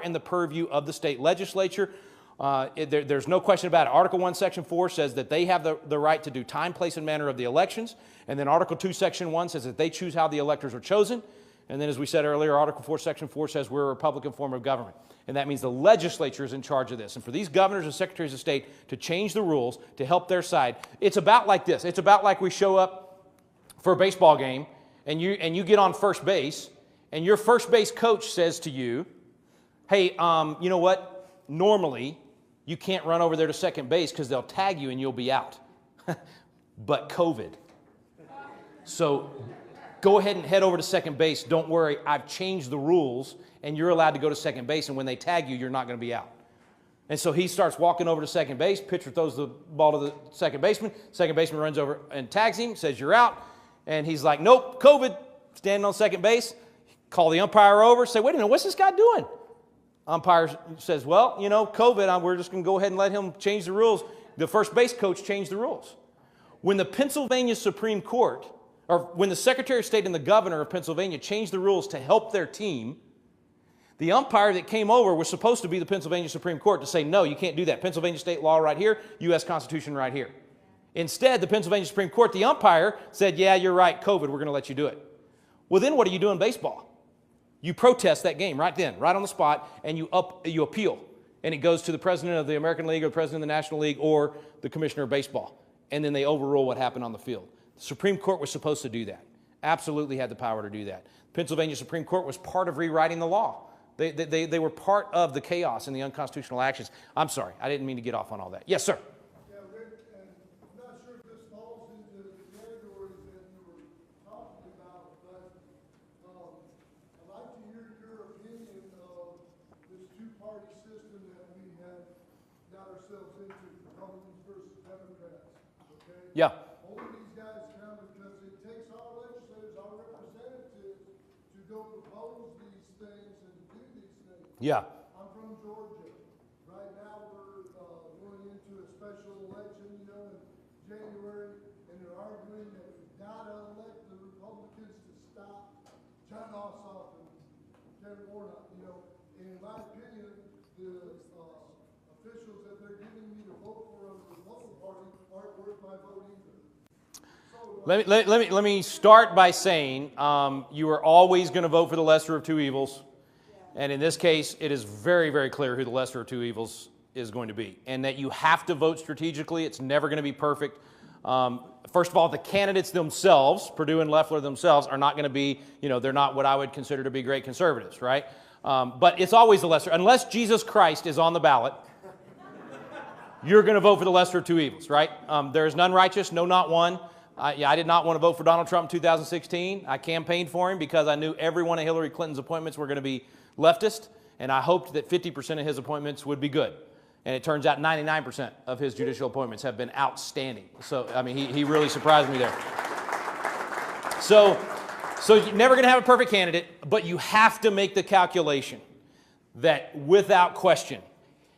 in the purview of the state legislature? There's no question about it. Article 1, Section 4 says that they have the right to do time, place, and manner of the elections. And then Article 2, Section 1 says that they choose how the electors are chosen. And then, as we said earlier, Article 4, Section 4 says we're a Republican form of government. And that means the legislature is in charge of this. And for these governors and secretaries of state to change the rules to help their side, it's about like this. It's about like we show up for a baseball game and you get on first base and your first base coach says to you, hey, you know what? Normally, you can't run over there to second base because they'll tag you and you'll be out. But COVID. So go ahead and head over to second base. Don't worry, I've changed the rules and you're allowed to go to second base, and when they tag you, you're not going to be out. And so he starts walking over to second base. Pitcher throws the ball to the second baseman. Second baseman runs over and tags him, says you're out. And he's like, nope, COVID, standing on second base. Call the umpire over, say, wait a minute, what's this guy doing? Umpire says, well, you know, COVID, we're just going to go ahead and let him change the rules. The first base coach changed the rules. When the Pennsylvania Supreme Court, or when the Secretary of State and the governor of Pennsylvania changed the rules to help their team, the umpire that came over was supposed to be the Pennsylvania Supreme Court to say, no, you can't do that. Pennsylvania state law right here, U.S. Constitution right here. Instead, the Pennsylvania Supreme Court, the umpire, said, yeah, you're right, COVID, we're going to let you do it. Well, then what do you do in baseball? You protest that game right then, right on the spot, and you appeal. And it goes to the president of the American League or the president of the National League or the commissioner of baseball. And then they overrule what happened on the field. The Supreme Court was supposed to do that. Absolutely had the power to do that. Pennsylvania Supreme Court was part of rewriting the law. They were part of the chaos and the unconstitutional actions. I'm sorry, I didn't mean to get off on all that. Yes, sir. Yeah, Rick, and I'm not sure if this falls into the categories that you were talking about, but I'd like to hear your opinion of this two-party system that we have got ourselves into, Republicans versus Democrats, okay? Yeah. Only these guys come because it takes our legislators, our representatives, to go propose these things and do these things. Yeah. I'm from Georgia. Right now, we're going into a special election, you know, in January, and they're arguing that we've got to elect the Republicans to stop John Ossoff and Terry Warnock, you know. And in my opinion, the officials that they're giving me to vote for on the Republican Party aren't worth my vote either. Let me start by saying you are always going to vote for the lesser of two evils. And in this case, it is very, very clear who the lesser of two evils is going to be. And that you have to vote strategically. It's never going to be perfect. First of all, the candidates themselves, Perdue and Loeffler themselves, are not going to be, you know, they're not what I would consider to be great conservatives, right? But it's always the lesser. Unless Jesus Christ is on the ballot, you're going to vote for the lesser of two evils, right? There is none righteous, no, not one. I did not want to vote for Donald Trump in 2016. I campaigned for him because I knew every one of Hillary Clinton's appointments were going to be leftist, and I hoped that 50% of his appointments would be good. And it turns out 99% of his judicial appointments have been outstanding. So, I mean, he really surprised me there. So you're never going to have a perfect candidate, but you have to make the calculation that without question,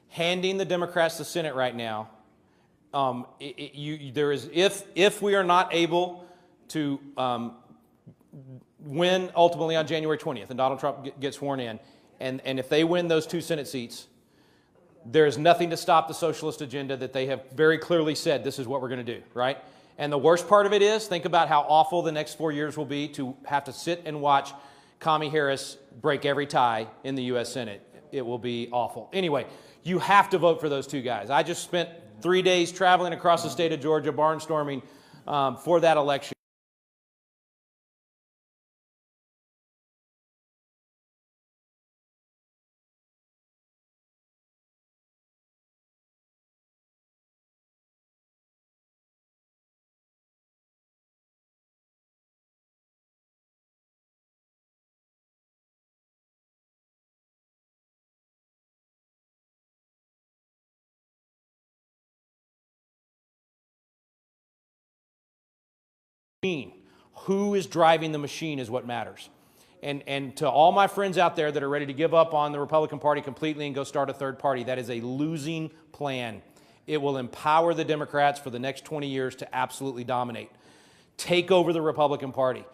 handing the Democrats the Senate right now, if we are not able to win ultimately on January 20th and Donald Trump gets sworn in, and if they win those 2 Senate seats, there is nothing to stop the socialist agenda that they have very clearly said this is what we're going to do, right? And the worst part of it is, think about how awful the next 4 years will be to have to sit and watch Kamala Harris break every tie in the U.S. Senate. It will be awful. Anyway, you have to vote for those 2 guys. I just spent 3 days traveling across the state of Georgia, barnstorming for that election. machine. Who is driving the machine is what matters. And to all my friends out there that are ready to give up on the Republican Party completely and go start a third party, that is a losing plan. It will empower the Democrats for the next 20 years to absolutely dominate. Take over the Republican Party.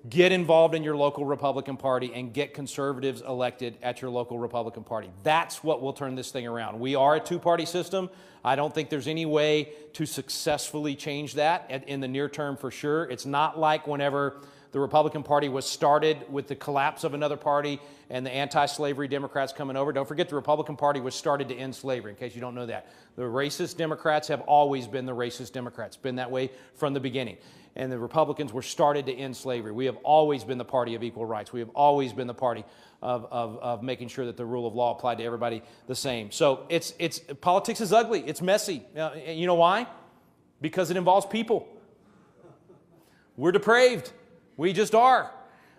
Get involved in your local Republican Party and get conservatives elected at your local Republican Party. That's what will turn this thing around. We are a two-party system. I don't think there's any way to successfully change that in the near term for sure. It's not like whenever the Republican Party was started with the collapse of another party and the anti-slavery Democrats coming over. Don't forget the Republican Party was started to end slavery, in case you don't know that. The racist Democrats have always been the racist Democrats, been that way from the beginning. And the Republicans were started to end slavery. We have always been the party of equal rights. We have always been the party of making sure that the rule of law applied to everybody the same. So politics is ugly. It's messy. You know why? Because it involves people. We're depraved. We just are.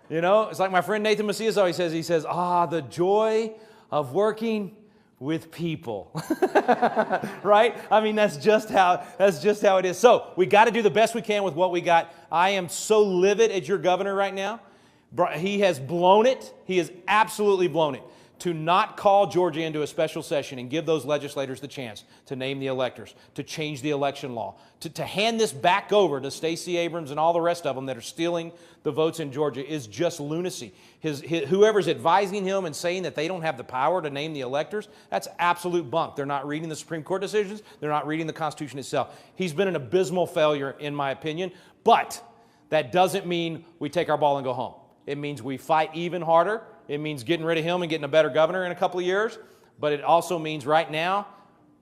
You know, it's like my friend Nathan Macias always says. He says, the joy of working with people. Right? I mean, that's just how it is. So we got to do the best we can with what we got. I am so livid at your governor right now. He has blown it. He has absolutely blown it to not call Georgia into a special session and give those legislators the chance to name the electors, to change the election law, to hand this back over to Stacey Abrams and all the rest of them that are stealing the votes in Georgia is just lunacy. Whoever's advising him and saying that they don't have the power to name the electors, that's absolute bunk. They're not reading the Supreme Court decisions. They're not reading the Constitution itself. He's been an abysmal failure, in my opinion, but that doesn't mean we take our ball and go home. It means we fight even harder. It means getting rid of him and getting a better governor in a couple of years. But it also means right now,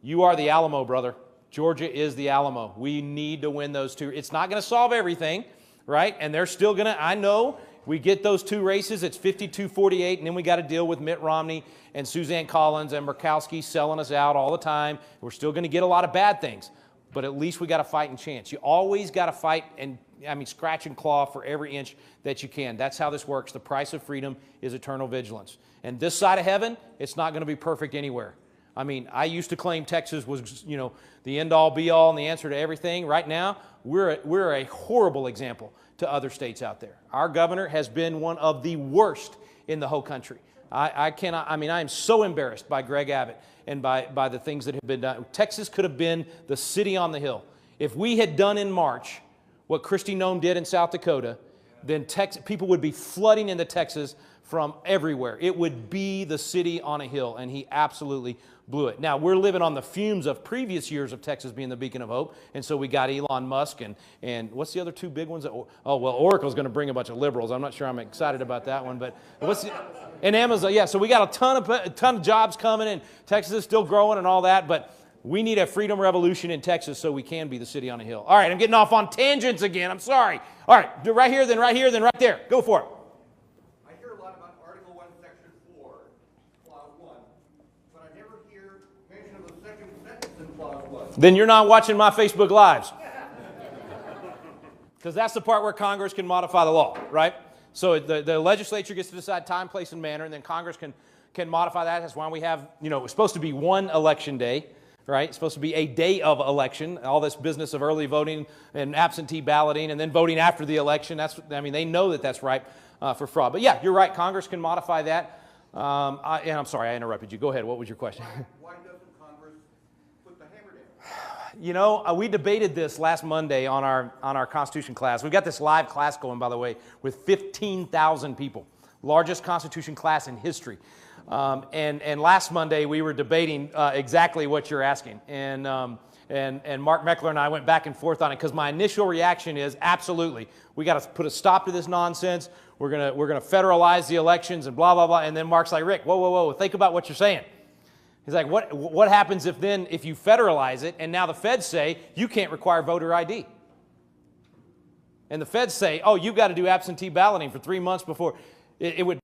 you are the Alamo, brother. Georgia is the Alamo. We need to win those two. It's not going to solve everything, right? And they're still going to, I know, we get those two races, it's 52-48, and then we got to deal with Mitt Romney and Suzanne Collins and Murkowski selling us out all the time. We're still going to get a lot of bad things. But at least we got a fighting chance. You always got to fight and scratch and claw for every inch that you can. That's how this works. The price of freedom is eternal vigilance. And this side of heaven, it's not going to be perfect anywhere. I mean, I used to claim Texas was, the end-all, be-all, and the answer to everything. Right now, we're a horrible example to other states out there. Our governor has been one of the worst in the whole country. I am so embarrassed by Greg Abbott and by the things that have been done. Texas could have been the city on the hill. If we had done in March what Kristi Noem did in South Dakota, then people would be flooding into Texas from everywhere. It would be the city on a hill, and he absolutely blew it. Now, we're living on the fumes of previous years of Texas being the beacon of hope, and so we got Elon Musk and what's the other two big ones? Oracle's going to bring a bunch of liberals. I'm not sure I'm excited about that one, but and Amazon, yeah, so we got a ton of jobs coming, and Texas is still growing and all that, but we need a freedom revolution in Texas so we can be the city on a hill. All right, I'm getting off on tangents again. I'm sorry. All right, right here, then right here, then right there. Go for it. I hear a lot about Article 1, Section 4, Clause 1, but I never hear mention of the second sentence in Clause 1. Then you're not watching my Facebook Lives. Because that's the part where Congress can modify the law, right? So the legislature gets to decide time, place, and manner, and then Congress can modify that. That's why we have, it's supposed to be one election day. Right? It's supposed to be a day of election, all this business of early voting and absentee balloting and then voting after the election. They know that that's ripe for fraud. But yeah, you're right. Congress can modify that. And I'm sorry, I interrupted you. Go ahead. What was your question? Why doesn't Congress put the hammer down? We debated this last Monday on our Constitution class. We've got this live class going, by the way, with 15,000 people. Largest Constitution class in history. And last Monday we were debating exactly what you're asking, and Mark Meckler and I went back and forth on it because my initial reaction is absolutely we got to put a stop to this nonsense. We're gonna federalize the elections and blah blah blah. And then Mark's like, Rick, whoa, think about what you're saying. He's like, what happens if you federalize it and now the feds say you can't require voter ID, and the feds say, oh, you've got to do absentee balloting for 3 months before it would.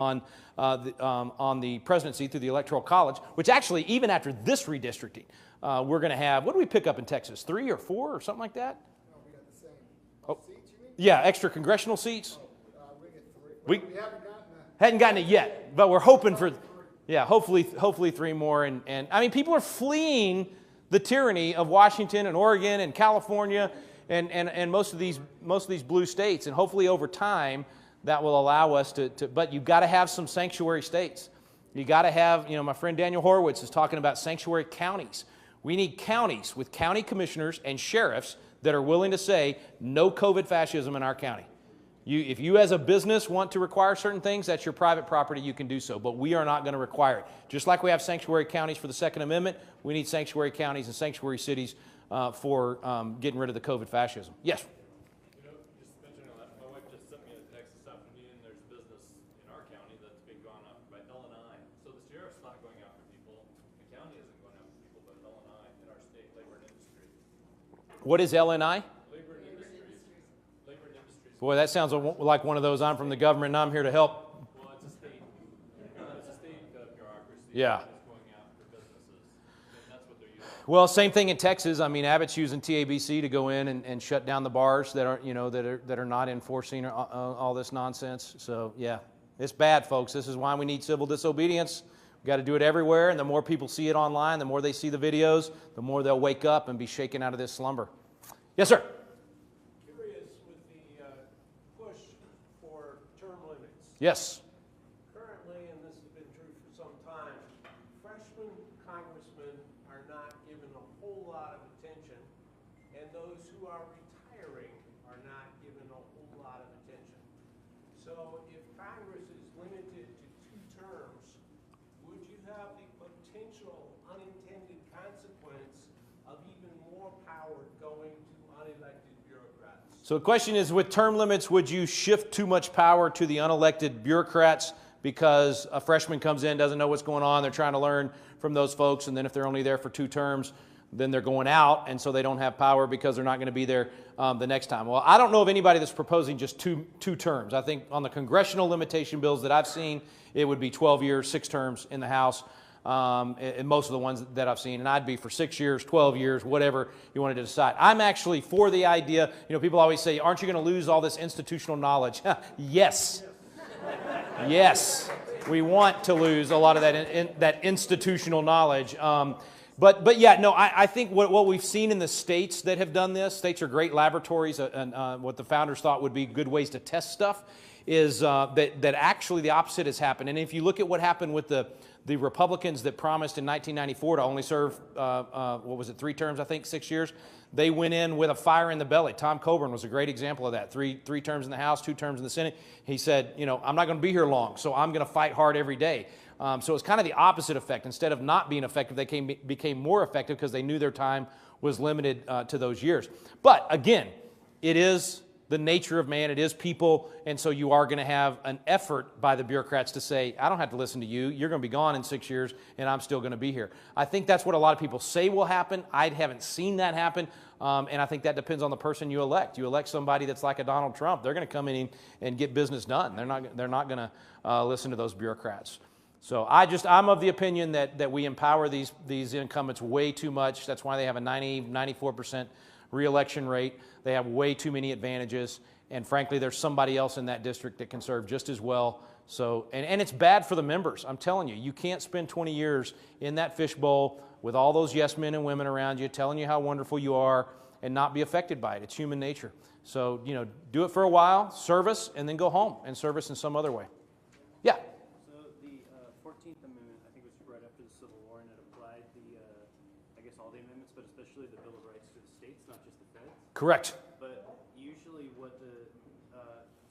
on the presidency through the Electoral College, which actually, even after this redistricting, we're going to have, what do we pick up in Texas, 3 or 4 or something like that? No, we got the same. Oh. Seats, you mean? Yeah, extra congressional seats. We get 3. We- We haven't gotten that. Hadn't gotten it yet, but we're hoping for, yeah, hopefully 3 more. And I mean, people are fleeing the tyranny of Washington and Oregon and California and most of these blue states. And hopefully over time, that will allow us to but you've got to have some sanctuary states. You got to have, my friend Daniel Horowitz is talking about sanctuary counties. We need counties with county commissioners and sheriffs that are willing to say no COVID fascism in our county. If you as a business want to require certain things, that's your private property, you can do so, but we are not going to require it. Just like we have sanctuary counties for the Second Amendment, we need sanctuary counties and sanctuary cities for getting rid of the COVID fascism. Yes? Just mentioning that, my wife just sent me a text this afternoon. There's a business in our county that's being gone after by L&I. So the sheriff's not going after people, the county isn't going after people, but L&I in our state, labor and industry. What is LNI? Labor and industries. Labor and industries. Boy, that sounds like one of those, I'm from the government and I'm here to help. Well, it's a state bureaucracy. Yeah. That's going after businesses, and that's what they're using. Well, same thing in Texas. I mean, Abbott's using TABC to go in and shut down the bars that are, that are not enforcing all this nonsense. So, yeah, it's bad, folks. This is why we need civil disobedience. We've got to do it everywhere, and the more people see it online, the more they see the videos, the more they'll wake up and be shaken out of this slumber. Yes, sir. Curious with the push for term limits. Yes. Currently, and this has been true for some time, freshman congressmen are not given a whole lot of attention, and those who are retiring are not given a whole lot of attention. So if Congress is limited to 2 terms, would you have the potential unintended consequence of even more power going to unelected bureaucrats? So the question is, with term limits, would you shift too much power to the unelected bureaucrats because a freshman comes in, doesn't know what's going on, they're trying to learn from those folks, and then if they're only there for 2 terms, then they're going out, and so they don't have power because they're not going to be there the next time. Well, I don't know of anybody that's proposing just two terms. I think on the congressional limitation bills that I've seen, it would be 12 years, 6 terms in the House, and most of the ones that I've seen, and I'd be for 6 years, 12 years, whatever you wanted to decide. I'm actually for the idea, people always say, aren't you going to lose all this institutional knowledge? Yes. Yes. We want to lose a lot of that institutional knowledge. But yeah, no, I think what we've seen in the states that have done this, states are great laboratories, and what the founders thought would be good ways to test stuff, is that actually the opposite has happened. And if you look at what happened with the Republicans that promised in 1994 to only serve, 3 terms, I think, 6 years, they went in with a fire in the belly. Tom Coburn was a great example of that. Three terms in the House, 2 terms in the Senate. He said, I'm not going to be here long, so I'm going to fight hard every day. So it's kind of the opposite effect. Instead of not being effective, they became more effective because they knew their time was limited to those years. But again, it is the nature of man. It is people. And so you are going to have an effort by the bureaucrats to say, I don't have to listen to you. You're going to be gone in 6 years, and I'm still going to be here. I think that's what a lot of people say will happen. I haven't seen that happen. And I think that depends on the person you elect. You elect somebody that's like a Donald Trump, they're going to come in and get business done. They're not going to listen to those bureaucrats. So I'm of the opinion that we empower these incumbents way too much. That's why they have a 94% reelection rate. They have way too many advantages. And frankly, there's somebody else in that district that can serve just as well. So, and it's bad for the members. I'm telling you, you can't spend 20 years in that fishbowl with all those yes men and women around you telling you how wonderful you are and not be affected by it. It's human nature. So, do it for a while, service, and then go home and service in some other way. Yeah. So the 14th Amendment, I think, was right after the Civil War, and it applied all the amendments, but especially the Bill of Rights to the states, not just the feds. Correct. But usually what the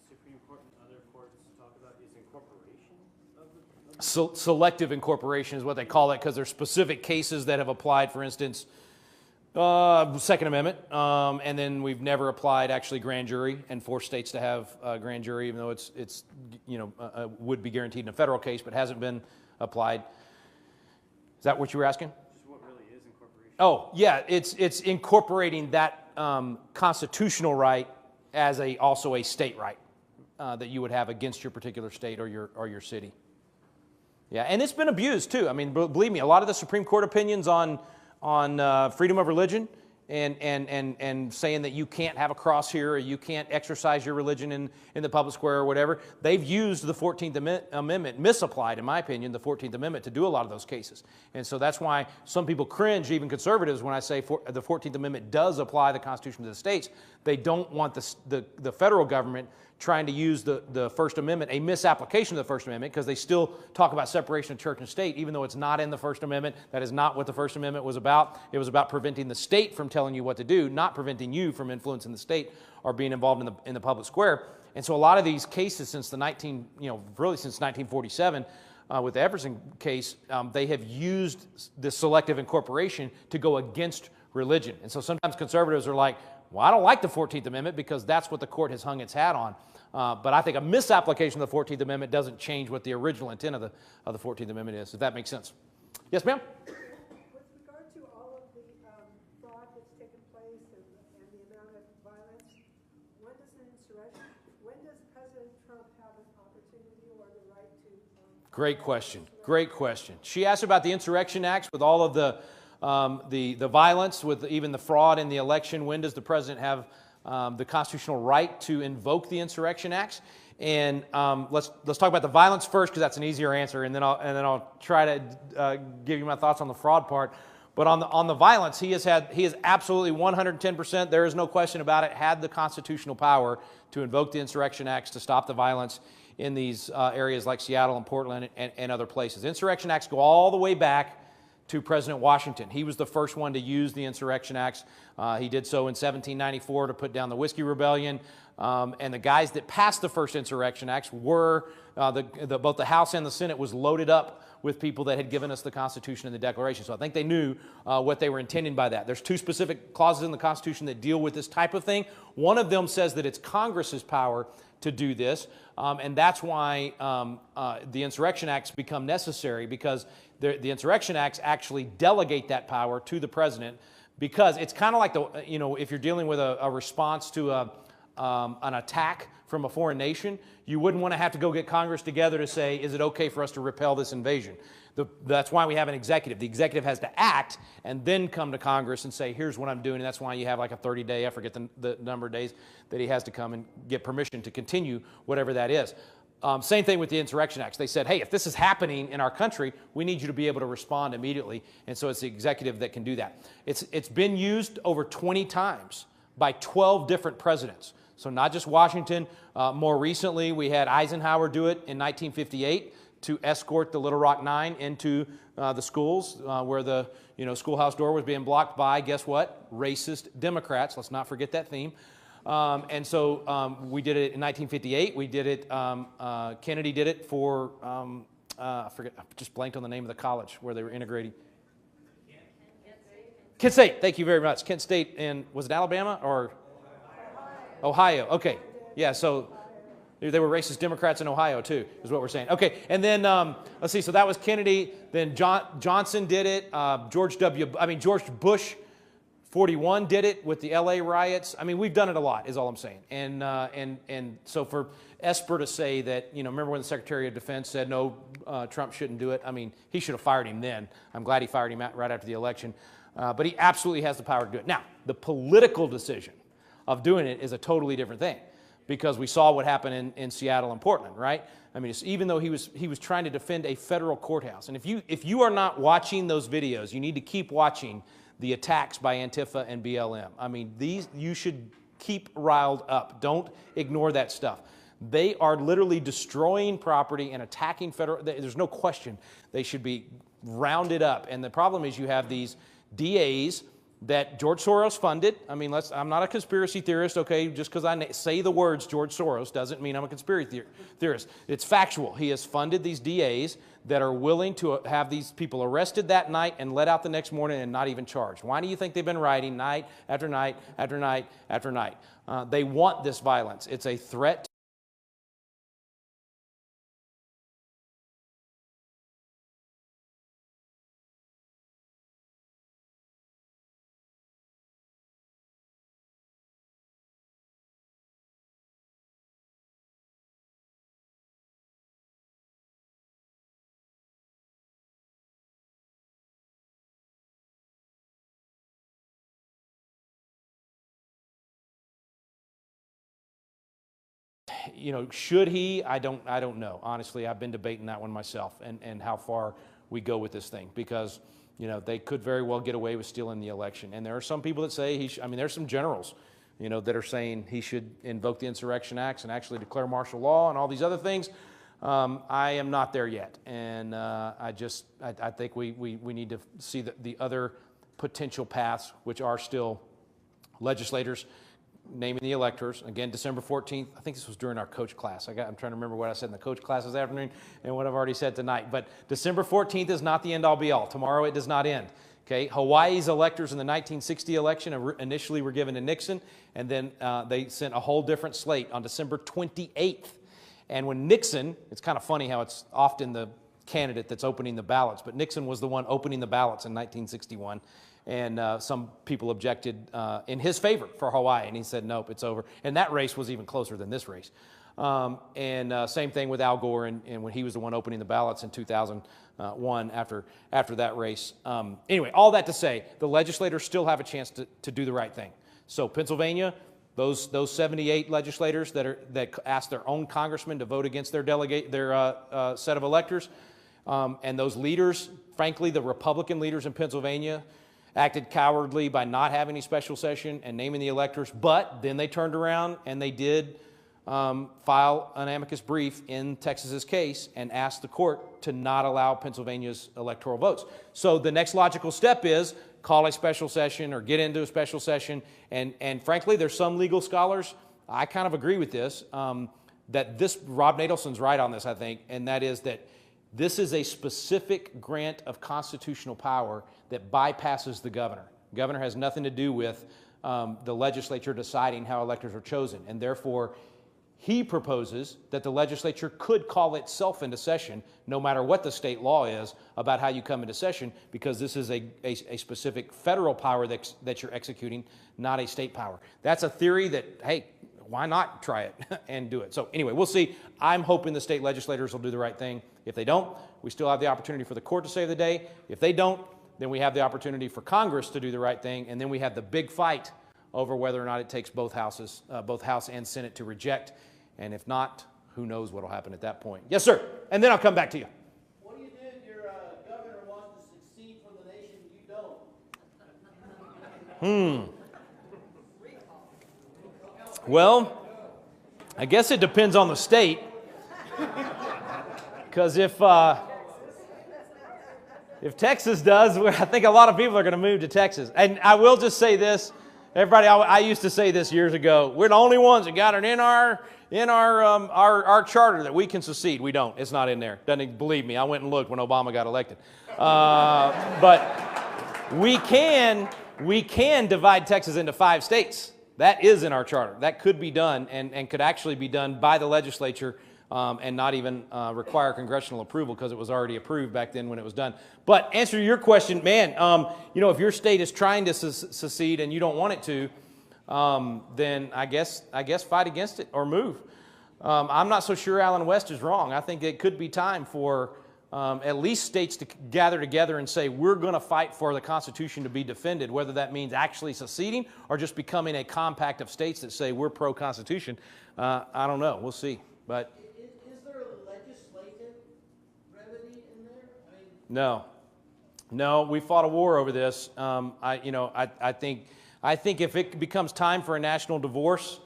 Supreme Court and other courts talk about is incorporation of the Selective incorporation is what they call it, because there's specific cases that have applied, for instance, Second Amendment, and then we've never applied actually grand jury and forced states to have grand jury, even though it's would be guaranteed in a federal case, but hasn't been applied. Is that what you were asking? Just what really is incorporation? Oh, yeah, it's incorporating that constitutional right as also a state right. that you would have against your particular state or your city. Yeah, and it's been abused too. I mean, believe me, a lot of the Supreme Court opinions on freedom of religion and saying that you can't have a cross here or you can't exercise your religion in the public square or whatever, they've used the 14th Amendment, misapplied, in my opinion, the 14th Amendment to do a lot of those cases. And so that's why some people cringe, even conservatives, when I say the 14th Amendment does apply the Constitution to the states. They don't want the federal government trying to use the First Amendment, a misapplication of the First Amendment, because they still talk about separation of church and state, even though it's not in the First Amendment. That is not what the First Amendment was about. It was about preventing the state from telling you what to do, not preventing you from influencing the state or being involved in the public square. And so a lot of these cases since really since 1947, with the Everson case, they have used this selective incorporation to go against religion. And so sometimes conservatives are like, well, I don't like the 14th Amendment because that's what the court has hung its hat on. But I think a misapplication of the 14th Amendment doesn't change what the original intent of the 14th Amendment is, if that makes sense. Yes, ma'am? With regard to all of the fraud that's taken place and the amount of violence, when does President Trump have an opportunity or the right to... Great question. Great question. She asked about the Insurrection Acts with all of the violence, with even the fraud in the election. When does the president have the constitutional right to invoke the Insurrection Acts? And let's talk about the violence first, because that's an easier answer, and then I'll try to give you my thoughts on the fraud part. But on the violence, he has absolutely 110%. There is no question about it. Had the constitutional power to invoke the Insurrection Acts to stop the violence in these areas like Seattle and Portland and other places. Insurrection Acts go all the way back to President Washington. He was the first one to use the Insurrection Acts. He did so in 1794 to put down the Whiskey Rebellion. And the guys that passed the first Insurrection Acts were, both the House and the Senate was loaded up with people that had given us the Constitution and the Declaration. So I think they knew what they were intending by that. There's two specific clauses in the Constitution that deal with this type of thing. One of them says that it's Congress's power to do this, and that's why the Insurrection Acts become necessary, because the Insurrection Acts actually delegate that power to the president, because it's kind of like if you're dealing with a response to an attack from a foreign nation, you wouldn't want to have to go get Congress together to say, is it okay for us to repel this invasion? That's why we have an executive. The executive has to act and then come to Congress and say, here's what I'm doing. And that's why you have like a 30-day, I forget the number of days that he has to come and get permission to continue whatever that is. Same thing with the Insurrection Acts. They said, hey, if this is happening in our country, we need you to be able to respond immediately. And so it's the executive that can do that. It's been used over 20 times by 12 different presidents. So not just Washington. More recently, we had Eisenhower do it in 1958 to escort the Little Rock Nine into the schools where the schoolhouse door was being blocked by, guess what? Racist Democrats. Let's not forget that theme. And so we did it in 1958. We did it, Kennedy did it for, I just blanked on the name of the college where they were integrating. Kent State, thank you very much. Kent State in, was it Alabama or? Ohio, okay. Yeah, so they were racist Democrats in Ohio too, is what we're saying. Okay, and then, let's see, so that was Kennedy. Then Johnson did it. George Bush 41 did it with the LA riots. I mean, we've done it a lot, is all I'm saying. And so for Esper to say that, remember when the Secretary of Defense said, no, Trump shouldn't do it? I mean, he should have fired him then. I'm glad he fired him right after the election. But he absolutely has the power to do it. Now, the political decision of doing it is a totally different thing, because we saw what happened in Seattle and Portland, right? I mean, even though he was trying to defend a federal courthouse. And if you are not watching those videos, you need to keep watching the attacks by Antifa and BLM. I mean, you should keep riled up. Don't ignore that stuff. They are literally destroying property and attacking federal. There's no question they should be rounded up. And the problem is you have these DAs that George Soros funded. I mean, I'm not a conspiracy theorist, okay? Just because I say the words George Soros doesn't mean I'm a conspiracy theorist. It's factual. He has funded these DAs that are willing to have these people arrested that night and let out the next morning and not even charged. Why do you think they've been writing night after night after night after night? They want this violence. It's a threat should he? I don't know. Honestly, I've been debating that one myself, and how far we go with this thing, because they could very well get away with stealing the election. And there are some people that say there's some generals, that are saying he should invoke the Insurrection Acts and actually declare martial law and all these other things. I am not there yet, and I think we need to see the other potential paths, which are still legislators naming the electors. Again, December 14th, I think this was during our coach class. I'm trying to remember what I said in the coach class this afternoon and what I've already said tonight. But December 14th is not the end-all be-all. Tomorrow it does not end. Okay, Hawaii's electors in the 1960 election initially were given to Nixon, and then they sent a whole different slate on December 28th. And when Nixon, it's kind of funny how it's often the candidate that's opening the ballots, but Nixon was the one opening the ballots in 1961. And some people objected in his favor for Hawaii, and he said, nope, it's over. And that race was even closer than this race. Same thing with Al Gore, and when he was the one opening the ballots in 2001 after that race. Anyway, all that to say, the legislators still have a chance to do the right thing. So Pennsylvania, those 78 legislators that asked their own congressman to vote against their set of electors, and those leaders, frankly, the Republican leaders in Pennsylvania, acted cowardly by not having a special session and naming the electors, but then they turned around and they did file an amicus brief in Texas's case and asked the court to not allow Pennsylvania's electoral votes. So the next logical step is call a special session or get into a special session. And frankly, there's some legal scholars, I kind of agree with this, that Rob Nadelson's right on this, I think, and that is that this is a specific grant of constitutional power that bypasses the governor. The governor has nothing to do with the legislature deciding how electors are chosen, and therefore he proposes that the legislature could call itself into session no matter what the state law is about how you come into session, because this is a specific federal power that you're executing, not a state power. That's a theory that, hey, why not try it and do it? So anyway, we'll see. I'm hoping the state legislators will do the right thing. If they don't, we still have the opportunity for the court to save the day. If they don't, then we have the opportunity for Congress to do the right thing, and then we have the big fight over whether or not it takes both houses, both House and Senate, to reject. And if not, who knows what will happen at that point. Yes, sir. And then I'll come back to you. What do you do if your governor wants to succeed from the nation you don't? Well, I guess it depends on the state. Because if Texas does, I think a lot of people are going to move to Texas. And I will just say this, everybody, I used to say this years ago, we're the only ones that got it in our charter that we can secede. We don't. It's not in there. Doesn't believe me. I went and looked when Obama got elected. But we can divide Texas into 5 states. That is in our charter. That could be done and could actually be done by the legislature and not even require congressional approval, because it was already approved back then when it was done. But answer to your question, man, if your state is trying to secede and you don't want it to, then I guess fight against it or move. I'm not so sure Allen West is wrong. I think it could be time for at least states to gather together and say, we're going to fight for the Constitution to be defended, whether that means actually seceding or just becoming a compact of states that say we're pro-Constitution. I don't know. We'll see. But is there a legislative remedy in there? No, we fought a war over this. I think if it becomes time for a national divorce,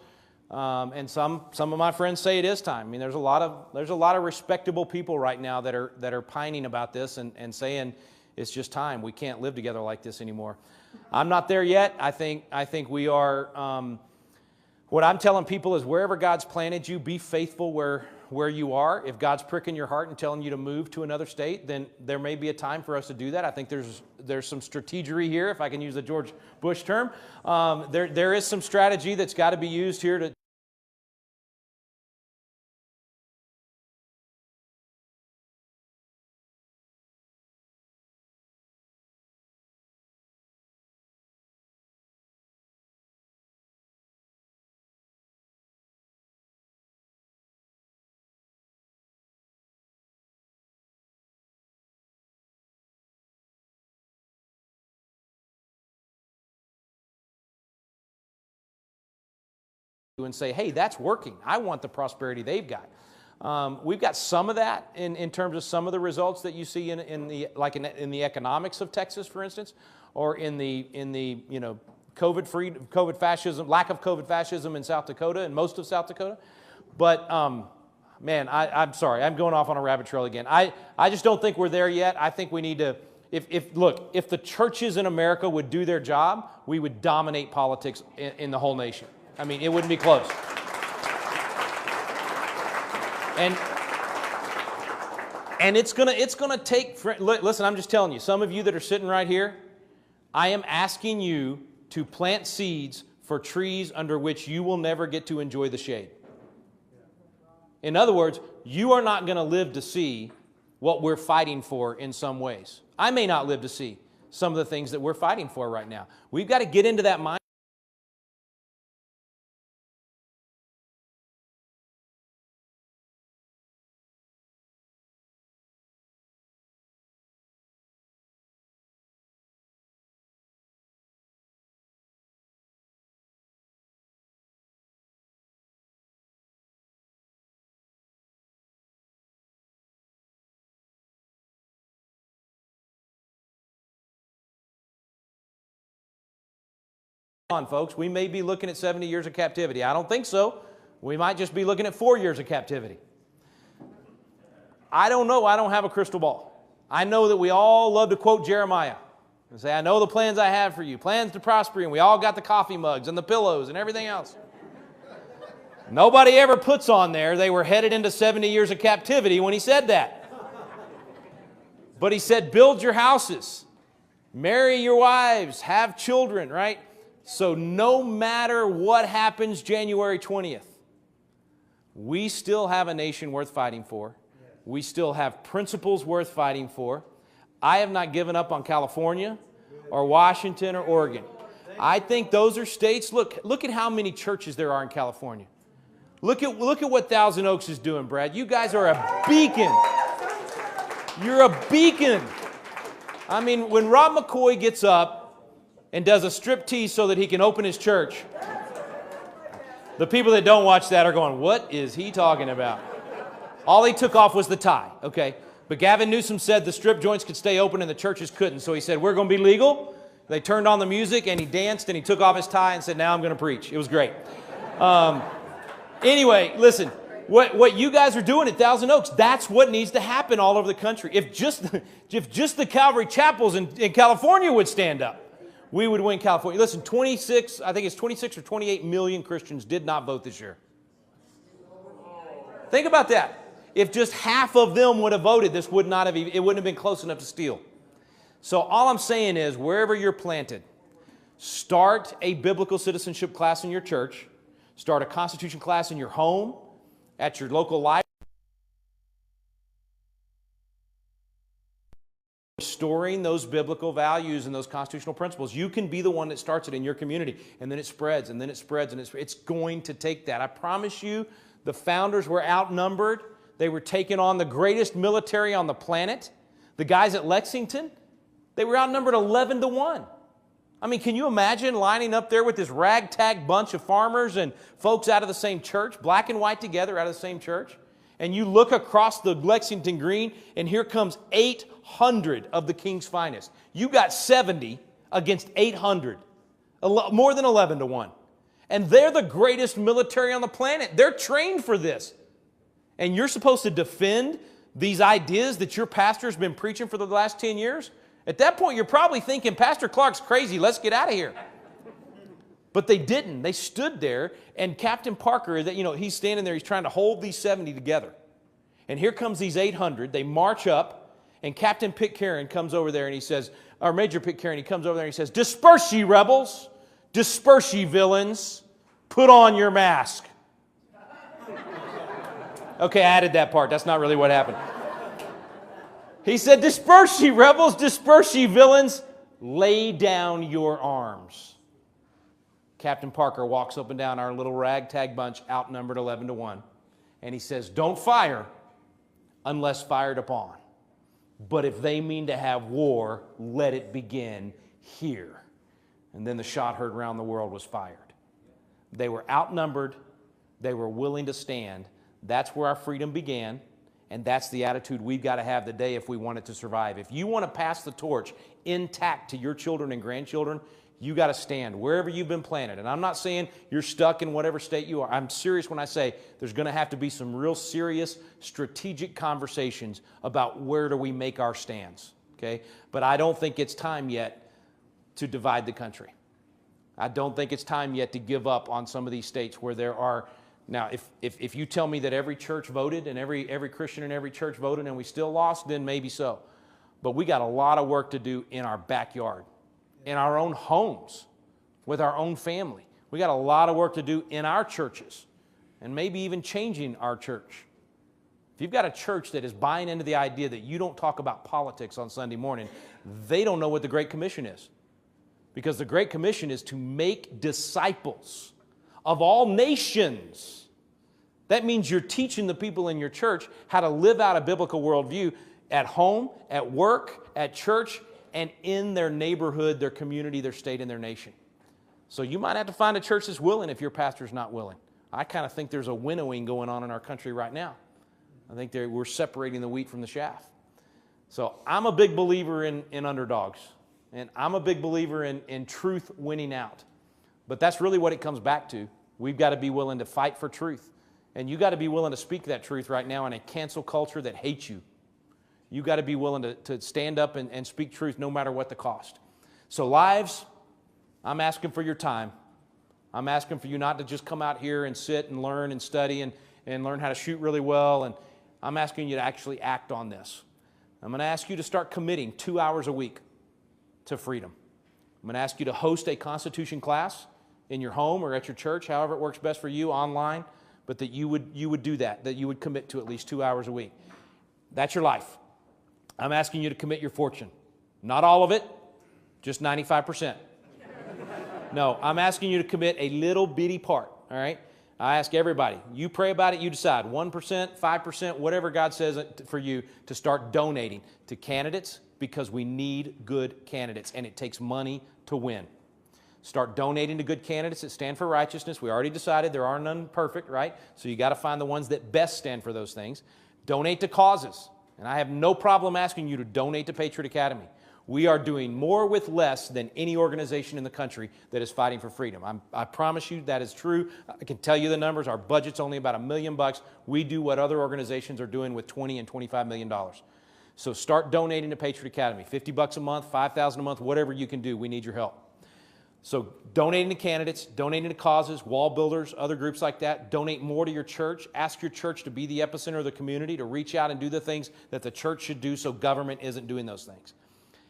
and some of my friends say it is time. I mean, there's a lot of respectable people right now that are pining about this and saying it's just time. We can't live together like this anymore. I'm not there yet. I think we are. What I'm telling people is, wherever God's planted you, be faithful where you are. If God's pricking your heart and telling you to move to another state, then there may be a time for us to do that. I think there's some strategery here, if I can use the George Bush term. There is some strategy that's got to be used here to and say, hey, that's working. I want the prosperity they've got. We've got some of that in terms of some of the results that you see in the economics of Texas, for instance, or in the COVID fascism, lack of COVID fascism in South Dakota and most of South Dakota. But man, I'm sorry, I'm going off on a rabbit trail again. I just don't think we're there yet. I think we need to. If the churches in America would do their job, we would dominate politics in the whole nation. I mean, it wouldn't be close. And it's gonna take. Listen, I'm just telling you. Some of you that are sitting right here, I am asking you to plant seeds for trees under which you will never get to enjoy the shade. In other words, you are not going to live to see what we're fighting for in some ways. I may not live to see some of the things that we're fighting for right now. We've got to get into that mind. On, folks, we may be looking at 70 years of captivity. I don't think so. We might just be looking at 4 years of captivity. I don't know. I don't have a crystal ball. I know that we all love to quote Jeremiah and say, I know the plans I have for you, plans to prosper you. And we all got the coffee mugs and the pillows and everything else. Nobody ever puts on there they were headed into 70 years of captivity when he said that. But he said, build your houses, marry your wives, have children, right? So no matter what happens January 20th, we still have a nation worth fighting for. We still have principles worth fighting for. I have not given up on California or Washington or Oregon. I think those are states. Look at how many churches there are in California. Look at what Thousand Oaks is doing, Brad. You guys are a beacon. You're a beacon. I mean, when Rob McCoy gets up and does a striptease so that he can open his church, the people that don't watch that are going, what is he talking about? All he took off was the tie, okay? But Gavin Newsom said the strip joints could stay open and the churches couldn't. So he said, we're going to be legal. They turned on the music and he danced and he took off his tie and said, now I'm going to preach. It was great. Anyway, listen, what you guys are doing at Thousand Oaks, that's what needs to happen all over the country. If just the Calvary chapels in California would stand up, we would win California. Listen, 26 or 28 million Christians did not vote this year. Think about that. If just half of them would have voted, it wouldn't have been close enough to steal. So all I'm saying is, wherever you're planted, start a biblical citizenship class in your church, start a Constitution class in your home, at your local library. Restoring those biblical values and those constitutional principles. You can be the one that starts it in your community, and then it spreads, and then it spreads, and it's going to take that. I promise you, the founders were outnumbered. They were taking on the greatest military on the planet. The guys at Lexington, they were outnumbered 11-1. I mean, can you imagine lining up there with this ragtag bunch of farmers and folks out of the same church, black and white together out of the same church? And you look across the Lexington Green, and here comes 800 of the King's finest. You got 70 against 800. More than 11-1. And they're the greatest military on the planet. They're trained for this. And you're supposed to defend these ideas that your pastor's been preaching for the last 10 years? At that point, you're probably thinking, Pastor Clark's crazy. Let's get out of here. But they didn't. They stood there, and Captain Parker, he's standing there. He's trying to hold these 70 together. And here comes these 800. They march up, and Captain Pitcairn comes over there, and he says, or Major Pitcairn, he comes over there, and he says, disperse ye rebels, disperse ye villains, put on your mask. Okay, I added that part. That's not really what happened. He said, disperse ye rebels, disperse ye villains, lay down your arms. Captain Parker walks up and down our little ragtag bunch, outnumbered 11-1. And he says, don't fire unless fired upon. But if they mean to have war, let it begin here. And then the shot heard round the world was fired. They were outnumbered They were willing to stand. That's where our freedom began, and that's the attitude we've got to have today if we want it to survive. If you want to pass the torch intact to your children and grandchildren, you got to stand wherever you've been planted. And I'm not saying you're stuck in whatever state you are. I'm serious when I say there's going to have to be some real serious strategic conversations about where do we make our stands, okay? But I don't think it's time yet to divide the country. I don't think it's time yet to give up on some of these states where there are. Now, if you tell me that every church voted and every Christian in every church voted and we still lost, then maybe so. But we got a lot of work to do in our backyard, in our own homes, with our own family. We got a lot of work to do in our churches and maybe even changing our church. If you've got a church that is buying into the idea that you don't talk about politics on Sunday morning, they don't know what the Great Commission is. Because the Great Commission is to make disciples of all nations. That means you're teaching the people in your church how to live out a biblical worldview at home, at work, at church, and in their neighborhood, their community, their state, and their nation. So you might have to find a church that's willing if your pastor's not willing. I kind of think there's a winnowing going on in our country right now. I think we're separating the wheat from the chaff. So I'm a big believer in underdogs. And I'm a big believer in truth winning out. But that's really what it comes back to. We've got to be willing to fight for truth. And you got to be willing to speak that truth right now in a cancel culture that hates you. You got to be willing to stand up and speak truth no matter what the cost. So lives, I'm asking for your time. I'm asking for you not to just come out here and sit and learn and study and learn how to shoot really well. And I'm asking you to actually act on this. I'm going to ask you to start committing 2 hours a week to freedom. I'm going to ask you to host a Constitution class in your home or at your church, however it works best for you, online, but that you would do that you would commit to at least 2 hours a week. That's your life. I'm asking you to commit your fortune. Not all of it, just 95%. No, I'm asking you to commit a little bitty part, all right? I ask everybody, you pray about it, you decide, 1%, 5%, whatever God says for you, to start donating to candidates, because we need good candidates, and it takes money to win. Start donating to good candidates that stand for righteousness. We already decided there are none perfect, right? So you got to find the ones that best stand for those things. Donate to causes. And I have no problem asking you to donate to Patriot Academy. We are doing more with less than any organization in the country that is fighting for freedom. I promise you that is true. I can tell you the numbers. Our budget's only about $1 million. We do what other organizations are doing with $20 and $25 million. So start donating to Patriot Academy. $50 a month, $5,000 a month, whatever you can do. We need your help. So donating to candidates, donating to causes, wall builders, other groups like that. Donate more to your church. Ask your church to be the epicenter of the community, to reach out and do the things that the church should do so government isn't doing those things.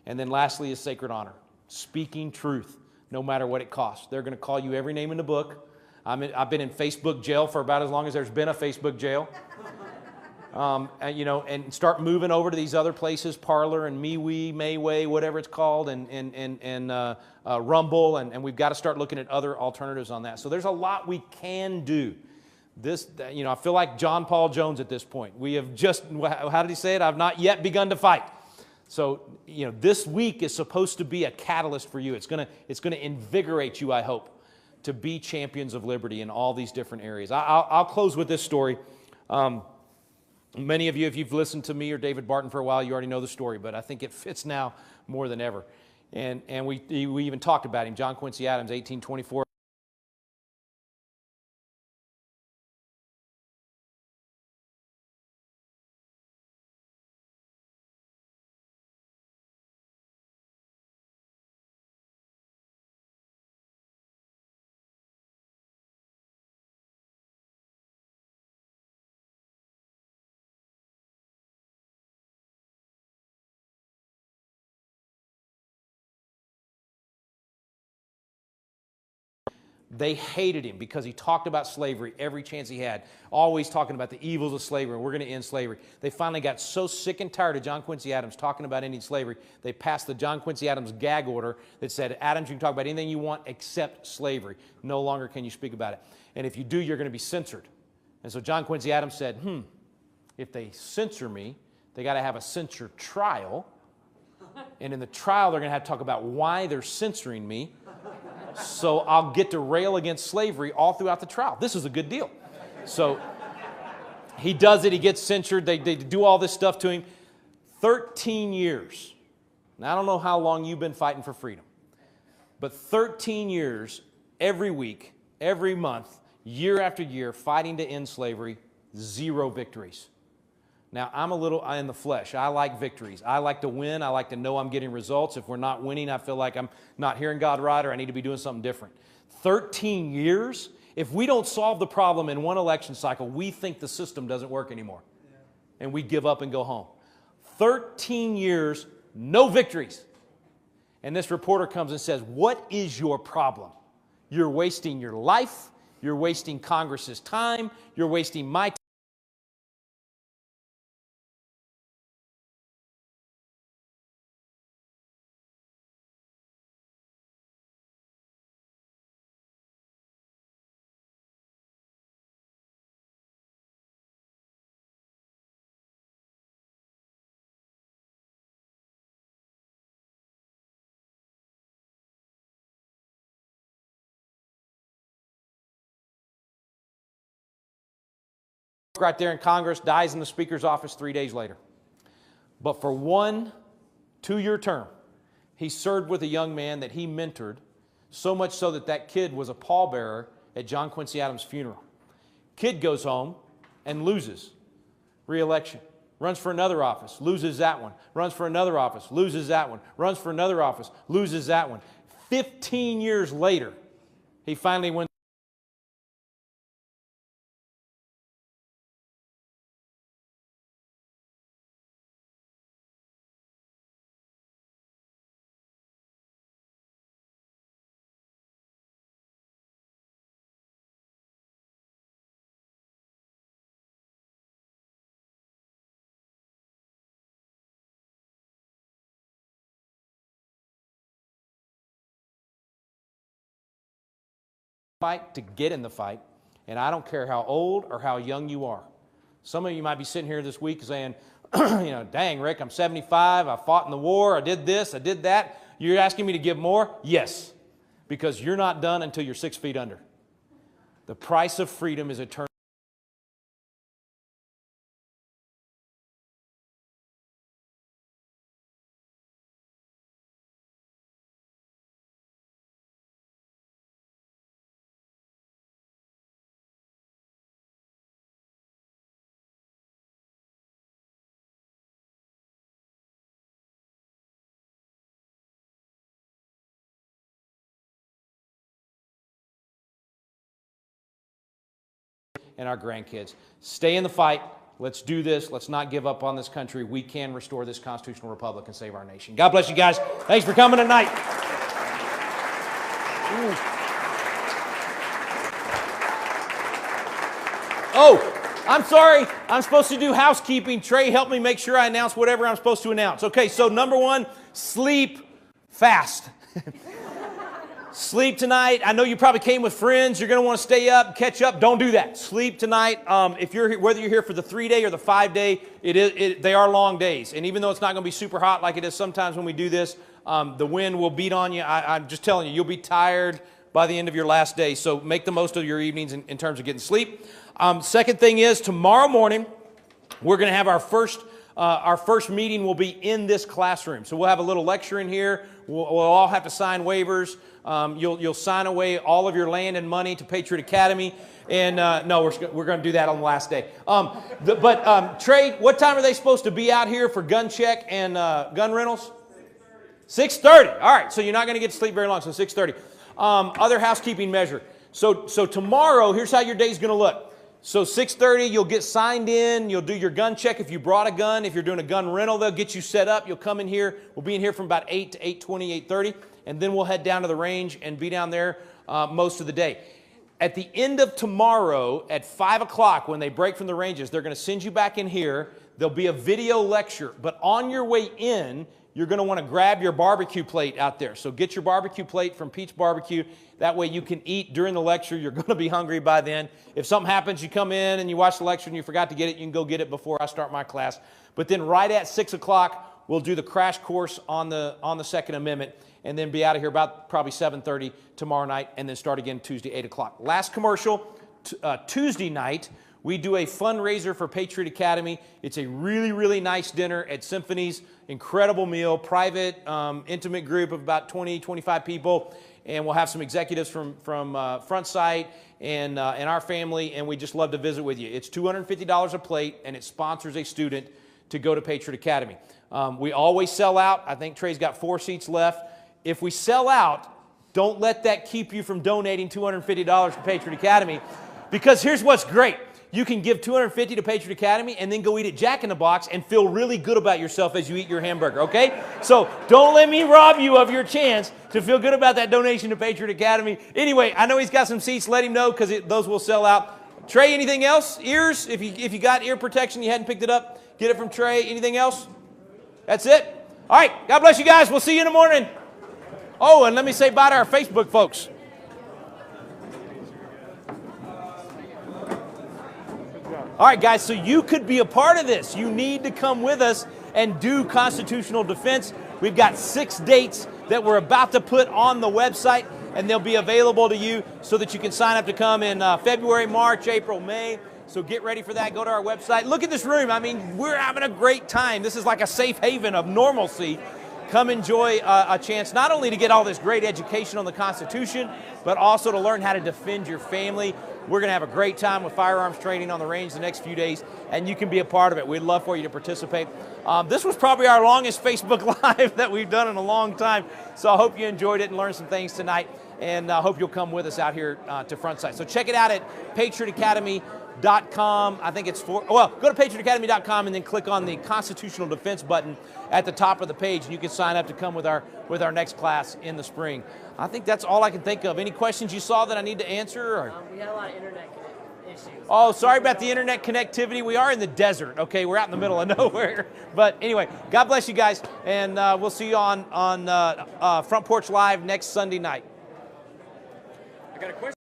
And then lastly is sacred honor. Speaking truth, no matter what it costs. They're going to call you every name in the book. I've been in Facebook jail for about as long as there's been a Facebook jail. And start moving over to these other places, Parler and MeWe, Mayway, whatever it's called, and Rumble, and we've got to start looking at other alternatives on that. So there's a lot we can do. I feel like John Paul Jones at this point. We have just, how did he say it? I've not yet begun to fight. So, this week is supposed to be a catalyst for you. It's going to invigorate you, I hope, to be champions of liberty in all these different areas. I'll close with this story. Many of you, if you've listened to me or David Barton for a while, you already know the story, but I think it fits now more than ever. And we even talked about him, John Quincy Adams, 1824. They hated him because he talked about slavery every chance he had, always talking about the evils of slavery. We're going to end slavery. They finally got so sick and tired of John Quincy Adams talking about ending slavery, they passed the John Quincy Adams gag order that said, Adams, you can talk about anything you want except slavery. No longer can you speak about it. And if you do, you're going to be censored. And so John Quincy Adams said, if they censor me, they got to have a censure trial. And in the trial, they're going to have to talk about why they're censoring me. So I'll get to rail against slavery all throughout the trial. This is a good deal. So he does it. He gets censured. They do all this stuff to him. 13 years. Now, I don't know how long you've been fighting for freedom, but 13 years, every week, every month, year after year, fighting to end slavery, 0 victories. Now, I'm a little in the flesh. I like victories. I like to win. I like to know I'm getting results. If we're not winning, I feel like I'm not hearing God right, or I need to be doing something different. 13 years? If we don't solve the problem in one election cycle, we think the system doesn't work anymore. And we give up and go home. 13 years, no victories. And this reporter comes and says, what is your problem? You're wasting your life. You're wasting Congress's time. You're wasting my time. Right there in Congress, dies in the Speaker's office 3 days later. But for 1 2-year term, he served with a young man that he mentored, so much so that that kid was a pallbearer at John Quincy Adams' funeral. Kid goes home and loses re-election. Runs for another office, loses that one. Runs for another office, loses that one. Runs for another office, loses that one. 15 years later, he finally wins. Fight to get in the fight, and I don't care how old or how young you are. Some of you might be sitting here this week saying, dang, Rick, I'm 75, I fought in the war, I did this, I did that. You're asking me to give more? Yes, because you're not done until you're 6 feet under. The price of freedom is eternal. And our grandkids. Stay in the fight. Let's do this. Let's not give up on this country. We can restore this constitutional republic and save our nation. God bless you guys. Thanks for coming tonight. Ooh. Oh, I'm sorry. I'm supposed to do housekeeping. Trey, help me make sure I announce whatever I'm supposed to announce. Okay, so number 1, sleep fast. Sleep tonight. I know you probably came with friends. You're going to want to stay up, catch up. Don't do that. Sleep tonight. If you're whether you're here for the 3-day or the 5-day, they are long days. And even though it's not going to be super hot like it is sometimes when we do this, the wind will beat on you. I'm just telling you, you'll be tired by the end of your last day. So make the most of your evenings in terms of getting sleep. Second thing is tomorrow morning we're going to have our first meeting will be in this classroom. So we'll have a little lecture in here. We'll all have to sign waivers. You'll sign away all of your land and money to Patriot Academy. And no, we're going to do that on the last day. Trey, what time are they supposed to be out here for gun check and gun rentals? 6:30. All right, so you're not going to get to sleep very long, so 6:30. Other housekeeping measure. So tomorrow, here's how your day's going to look. So 6:30, you'll get signed in. You'll do your gun check if you brought a gun. If you're doing a gun rental, they'll get you set up. You'll come in here. We'll be in here from about 8 to 8:20, 8:30. And then we'll head down to the range and be down there most of the day. At the end of tomorrow at 5 o'clock, when they break from the ranges, they're going to send you back in here. There'll be a video lecture. But on your way in, you're going to want to grab your barbecue plate out there. So get your barbecue plate from Pete's Barbecue. That way you can eat during the lecture. You're going to be hungry by then. If something happens, you come in and you watch the lecture and you forgot to get it, you can go get it before I start my class. But then right at 6 o'clock, we'll do the crash course on the Second Amendment and then be out of here about probably 7:30 tomorrow night and then start again Tuesday, 8 o'clock. Last commercial. Tuesday night, we do a fundraiser for Patriot Academy. It's a really, really nice dinner at Symphony's. Incredible meal, private, intimate group of about 20, 25 people. And we'll have some executives from Front Sight and our family, and we just love to visit with you. It's $250 a plate, and it sponsors a student to go to Patriot Academy. We always sell out. I think Trey's got 4 seats left. If we sell out, don't let that keep you from donating $250 to Patriot Academy, because here's what's great. You can give $250 to Patriot Academy and then go eat at Jack in the Box and feel really good about yourself as you eat your hamburger, okay? So don't let me rob you of your chance to feel good about that donation to Patriot Academy. Anyway, I know he's got some seats. Let him know, because those will sell out. Trey, anything else? Ears? If you got ear protection, you hadn't picked it up, get it from Trey. Anything else? That's it? All right. God bless you guys. We'll see you in the morning. Oh, and let me say bye to our Facebook folks. All right, guys, so you could be a part of this. You need to come with us and do constitutional defense. We've got 6 dates that we're about to put on the website, and they'll be available to you so that you can sign up to come in February, March, April, May. So get ready for that. Go to our website. Look at this room. I mean, we're having a great time. This is like a safe haven of normalcy. Come enjoy a chance not only to get all this great education on the Constitution, but also to learn how to defend your family. We're going to have a great time with firearms training on the range the next few days, and you can be a part of it. We'd love for you to participate. This was probably our longest Facebook Live that we've done in a long time, so I hope you enjoyed it and learned some things tonight, and I hope you'll come with us out here to Front Sight. So check it out at patriotacademy.com. I think it's go to patriotacademy.com and then click on the Constitutional Defense button at the top of the page, and you can sign up to come with our next class in the spring. I think that's all I can think of. Any questions you saw that I need to answer? Or? We had a lot of internet issues. Oh, sorry about the internet connectivity. We are in the desert, okay? We're out in the middle of nowhere. But anyway, God bless you guys, and we'll see you on Front Porch Live next Sunday night. I got a question.